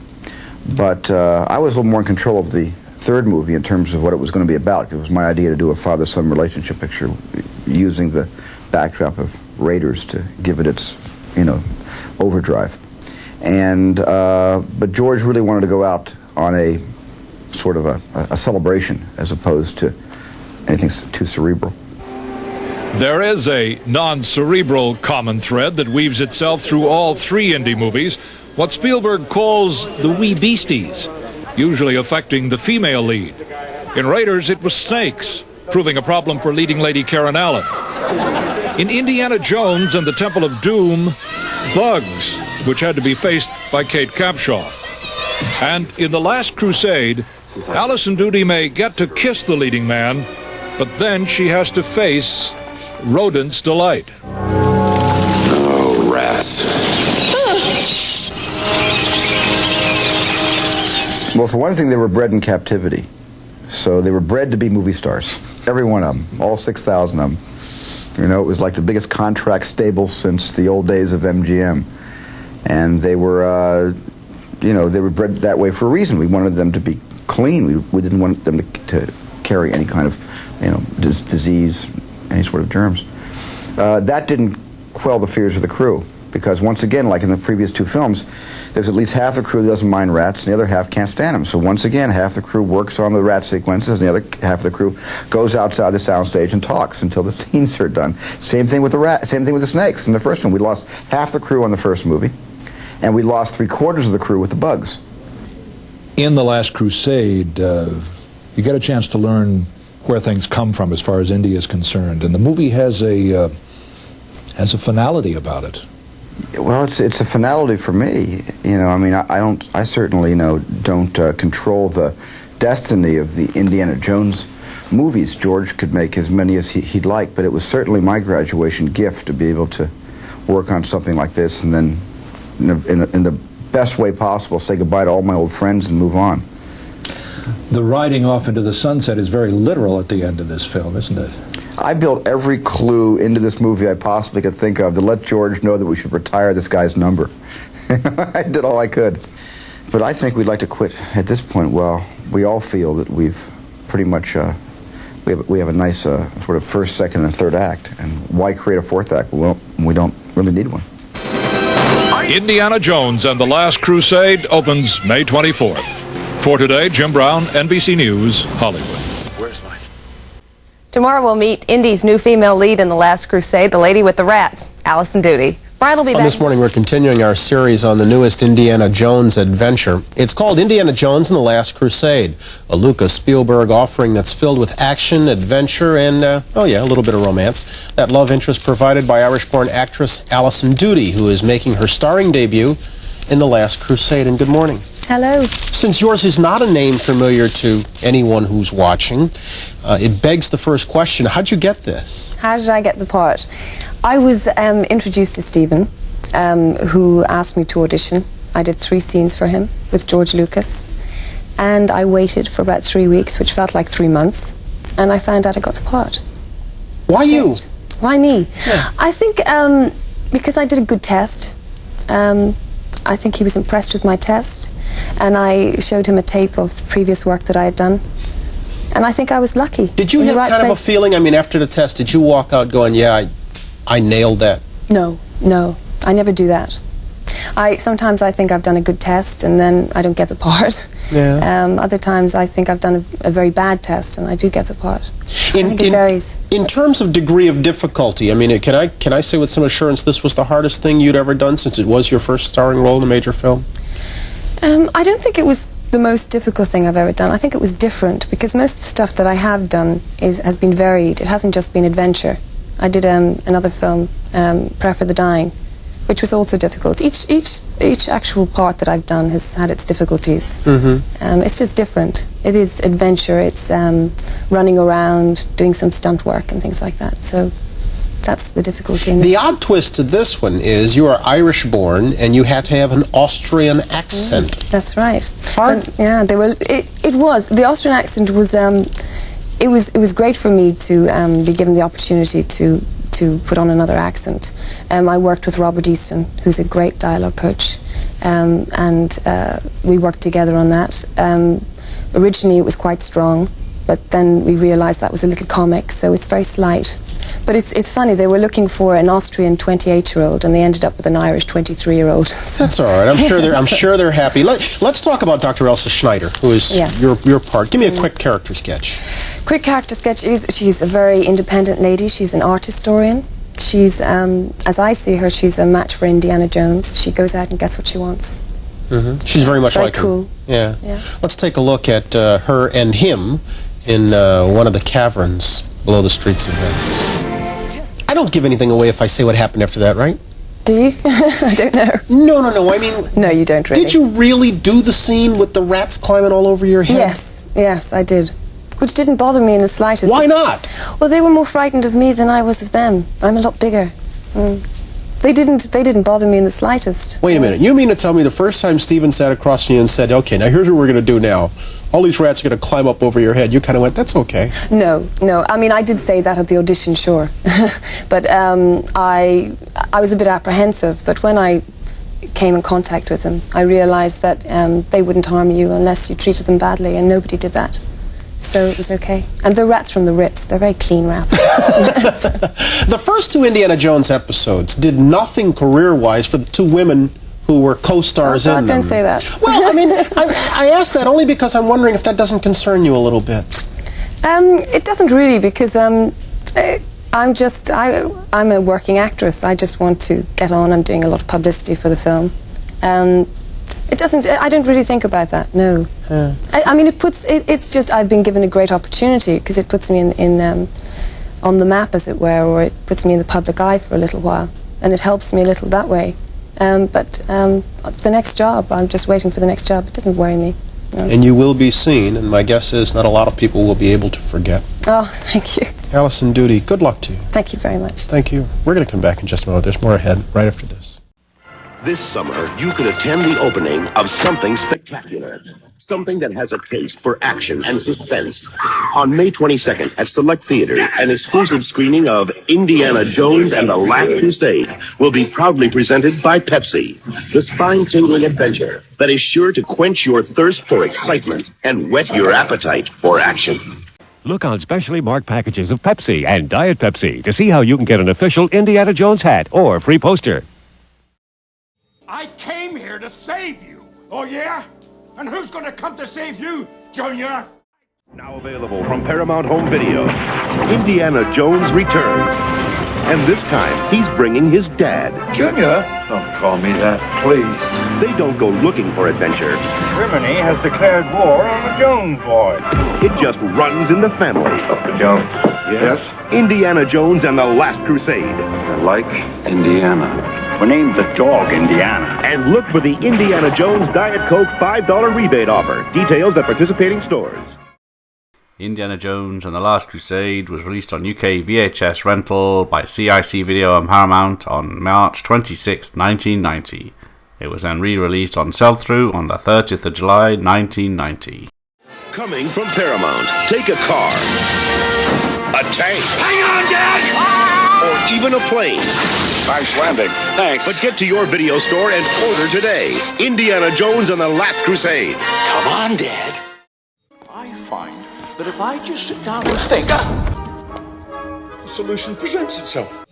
But I was a little more in control of the third movie in terms of what it was going to be about. It was my idea to do a father-son relationship picture using the backdrop of Raiders to give it its, you know, overdrive. And but George really wanted to go out on a sort of a celebration as opposed to anything too cerebral. There is a non-cerebral common thread that weaves itself through all three indie movies, what Spielberg calls the wee beasties, usually affecting the female lead. In Raiders, it was snakes, proving a problem for leading lady Karen Allen. In Indiana Jones and the Temple of Doom, bugs, which had to be faced by Kate Capsule. And in The Last Crusade, Alison Doody may get to kiss the leading man, but then she has to face rodent's delight. Oh, rats. Well, for one thing, they were bred in captivity. So they were bred to be movie stars. Every one of them, all 6,000 of them. You know, it was like the biggest contract stable since the old days of MGM. And they were, you know, they were bred that way for a reason. We wanted them to be clean. We didn't want them to carry any kind of, you know, disease, any sort of germs. That didn't quell the fears of the crew. Because once again, like in the previous two films, there's at least half the crew that doesn't mind rats, and the other half can't stand them. So once again, half the crew works on the rat sequences, and the other half of the crew goes outside the soundstage and talks until the scenes are done. Same thing with the rat. Same thing with the snakes. In the first one, we lost half the crew on the first movie, and we lost 3/4 of the crew with the bugs. In The Last Crusade, you get a chance to learn where things come from as far as India is concerned, and the movie has a finality about it. Well, it's a finality for me. You know, I mean, I certainly, you know, don't control the destiny of the Indiana Jones movies. George could make as many as he'd like, but it was certainly my graduation gift to be able to work on something like this and then, in the best way possible, say goodbye to all my old friends and move on. The riding off into the sunset is very literal at the end of this film, isn't it? I built every clue into this movie I possibly could think of to let George know that we should retire this guy's number. I did all I could. But I think we'd like to quit at this point. Well, we all feel that we've pretty much, we have a nice sort of first, second, and third act. And why create a fourth act? Well, we don't really need one. Are Indiana Jones and the Last Crusade opens May 24th. For today, Jim Brown, NBC News, Hollywood. Where's my... Tomorrow we'll meet Indy's new female lead in The Last Crusade, the lady with the rats, Alison Doody. Brian will be back. This morning we're continuing our series on the newest Indiana Jones adventure. It's called Indiana Jones and the Last Crusade, a Lucas Spielberg offering that's filled with action, adventure, and, oh yeah, a little bit of romance. That love interest provided by Irish-born actress Alison Doody, who is making her starring debut in The Last Crusade. And good morning. Hello. Since yours is not a name familiar to anyone who's watching, it begs the first question. How'd you get this? How did I get the part? I was introduced to Stephen, who asked me to audition. I did 3 scenes for him with George Lucas, and I waited for about 3 weeks, which felt like 3 months, and I found out I got the part. Why you? Why me? Yeah. I think because I did a good test. I think he was impressed with my test, and I showed him a tape of previous work that I had done, and I think I was lucky. Did you have kind of a feeling, I mean, after the test, did you walk out going, yeah, I nailed that? No, I never do that. Sometimes I think I've done a good test and then I don't get the part. Yeah. Other times I think I've done a very bad test and I do get the part. I think it varies. In terms of degree of difficulty, I mean, can I say with some assurance this was the hardest thing you'd ever done since it was your first starring role in a major film? I don't think it was the most difficult thing I've ever done. I think it was different because most of the stuff that I have done has been varied. It hasn't just been adventure. I did another film, Prayer for the Dying, which was also difficult. Each actual part that I've done has had its difficulties. Mm-hmm. It's just different. It is adventure. It's running around, doing some stunt work and things like that. So that's the difficulty. The odd twist to this one is you are Irish-born and you had to have an Austrian accent. That's right. Hard? Yeah, they were. It was. The Austrian accent was. It was great for me to be given the opportunity to put on another accent. I worked with Robert Easton, who's a great dialogue coach, and we worked together on that. Originally it was quite strong, but then we realized that was a little comic, so it's very slight. But it's funny, they were looking for an Austrian 28-year-old and they ended up with an Irish 23-year-old. So that's all right. I'm sure they're happy. Let's talk about Dr. Elsa Schneider, who is your part. Give me a quick character sketch. Quick character sketch is she's a very independent lady. She's an art historian. She's, as I see her, she's a match for Indiana Jones. She goes out and gets what she wants. Mm-hmm. She's very much like cool. Him. Yeah. Let's take a look at her and him in one of the caverns below the streets of Venice. I don't give anything away if I say what happened after that, right? Do you? I don't know. No. I mean... No, you don't really. Did you really do the scene with the rats climbing all over your head? Yes, I did. Which didn't bother me in the slightest. Why not? Well, they were more frightened of me than I was of them. I'm a lot bigger. They didn't bother me in the slightest. Wait a minute. You mean to tell me the first time Stephen sat across from you and said, okay, now here's what we're going to do now. All these rats are going to climb up over your head. You kind of went, that's okay. No. I mean, I did say that at the audition, sure. But I was a bit apprehensive. But when I came in contact with them, I realized that they wouldn't harm you unless you treated them badly, and nobody did that. So it was okay. And the rats from the Ritz, they're very clean rats. The first 2 Indiana Jones episodes did nothing career-wise for the 2 women who were co-stars in them. Don't say that. Well, I mean, I asked that only because I'm wondering if that doesn't concern you a little bit. It doesn't really, because I'm a working actress. I just want to get on. I'm doing a lot of publicity for the film. I don't really think about that, no. I mean, it's just I've been given a great opportunity because it puts me on the map, as it were, or it puts me in the public eye for a little while, and it helps me a little that way. But the next job, I'm just waiting for the next job. It doesn't worry me. No. And you will be seen, and my guess is not a lot of people will be able to forget. Oh, thank you. Alison Doody, good luck to you. Thank you very much. Thank you. We're going to come back in just a moment. There's more ahead right after this. This summer, you could attend the opening of something spectacular. Something that has a taste for action and suspense. On May 22nd at select theaters, an exclusive screening of Indiana Jones and the Last Crusade will be proudly presented by Pepsi. The spine-tingling adventure that is sure to quench your thirst for excitement and whet your appetite for action. Look on specially marked packages of Pepsi and Diet Pepsi to see how you can get an official Indiana Jones hat or free poster. I came here to save you. Oh, yeah? And who's gonna come to save you, Junior? Now available from Paramount Home Video, Indiana Jones returns. And this time, he's bringing his dad. Junior? Don't call me that, please. They don't go looking for adventure. Germany has declared war on the Jones boys. It just runs in the family. Dr. Jones. Yes? Indiana Jones and the Last Crusade. I like Indiana. We named the dog Indiana. And look for the Indiana Jones Diet Coke $5 rebate offer. Details at participating stores. Indiana Jones and the Last Crusade was released on UK VHS rental by CIC Video and Paramount on March 26, 1990. It was then re-released on sell-through on the 30th of July, 1990. Coming from Paramount, take a car, a tank, Hang on, Dad! or even a plane. Nice landing. Thanks. But get to your video store and order today. Indiana Jones and the Last Crusade. Come on, Dad. I find that if I just sit down and think, a solution presents itself.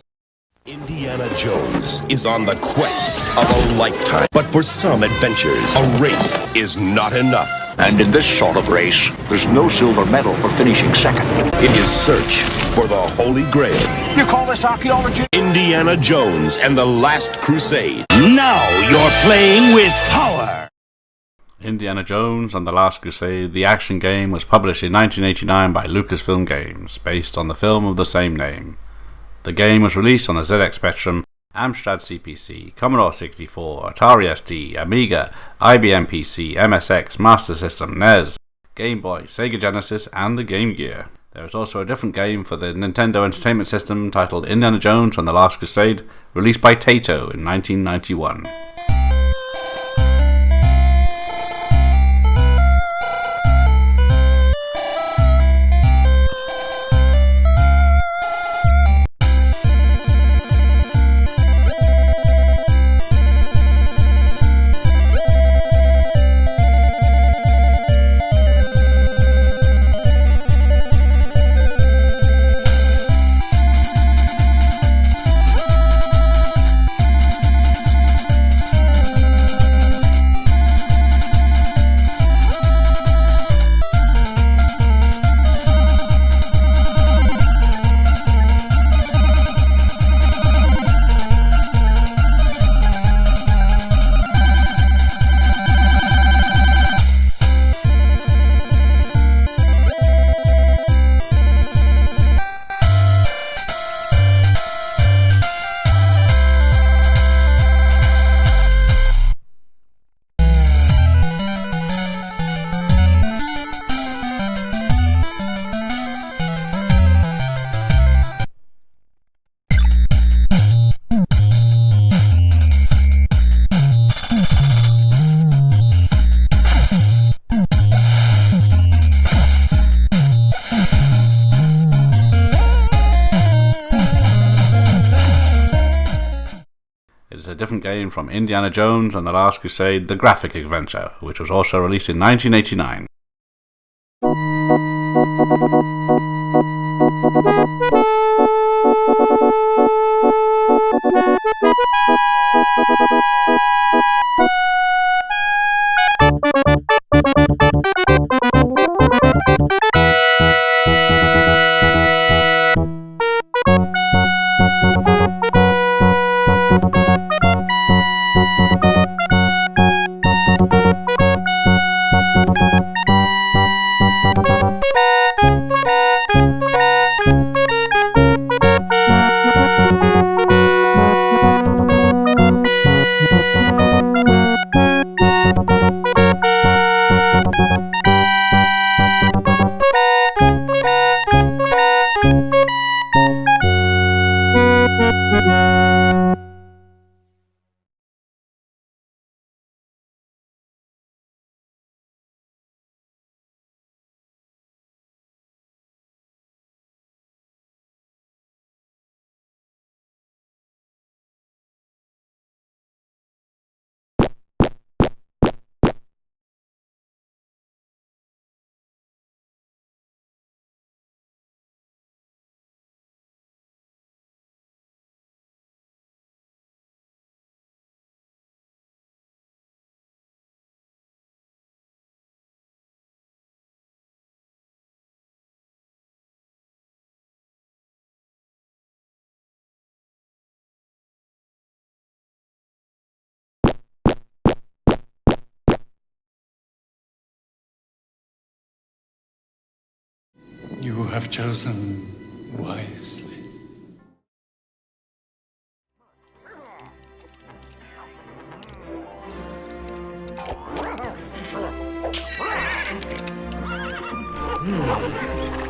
Indiana Jones is on the quest of a lifetime. But for some adventures, a race is not enough. And in this sort of race, there's no silver medal for finishing second. In his search for the Holy Grail. You call this archaeology? Indiana Jones and the Last Crusade. Now you're playing with power. Indiana Jones and the Last Crusade, the action game, was published in 1989 by Lucasfilm Games, based on the film of the same name. The game was released on the ZX Spectrum, Amstrad CPC, Commodore 64, Atari ST, Amiga, IBM PC, MSX, Master System, NES, Game Boy, Sega Genesis, and the Game Gear. There is also a different game for the Nintendo Entertainment System titled Indiana Jones and the Last Crusade, released by Taito in 1991. A different game from Indiana Jones and the Last Crusade, the graphic adventure, which was also released in 1989. have chosen wisely. Hmm.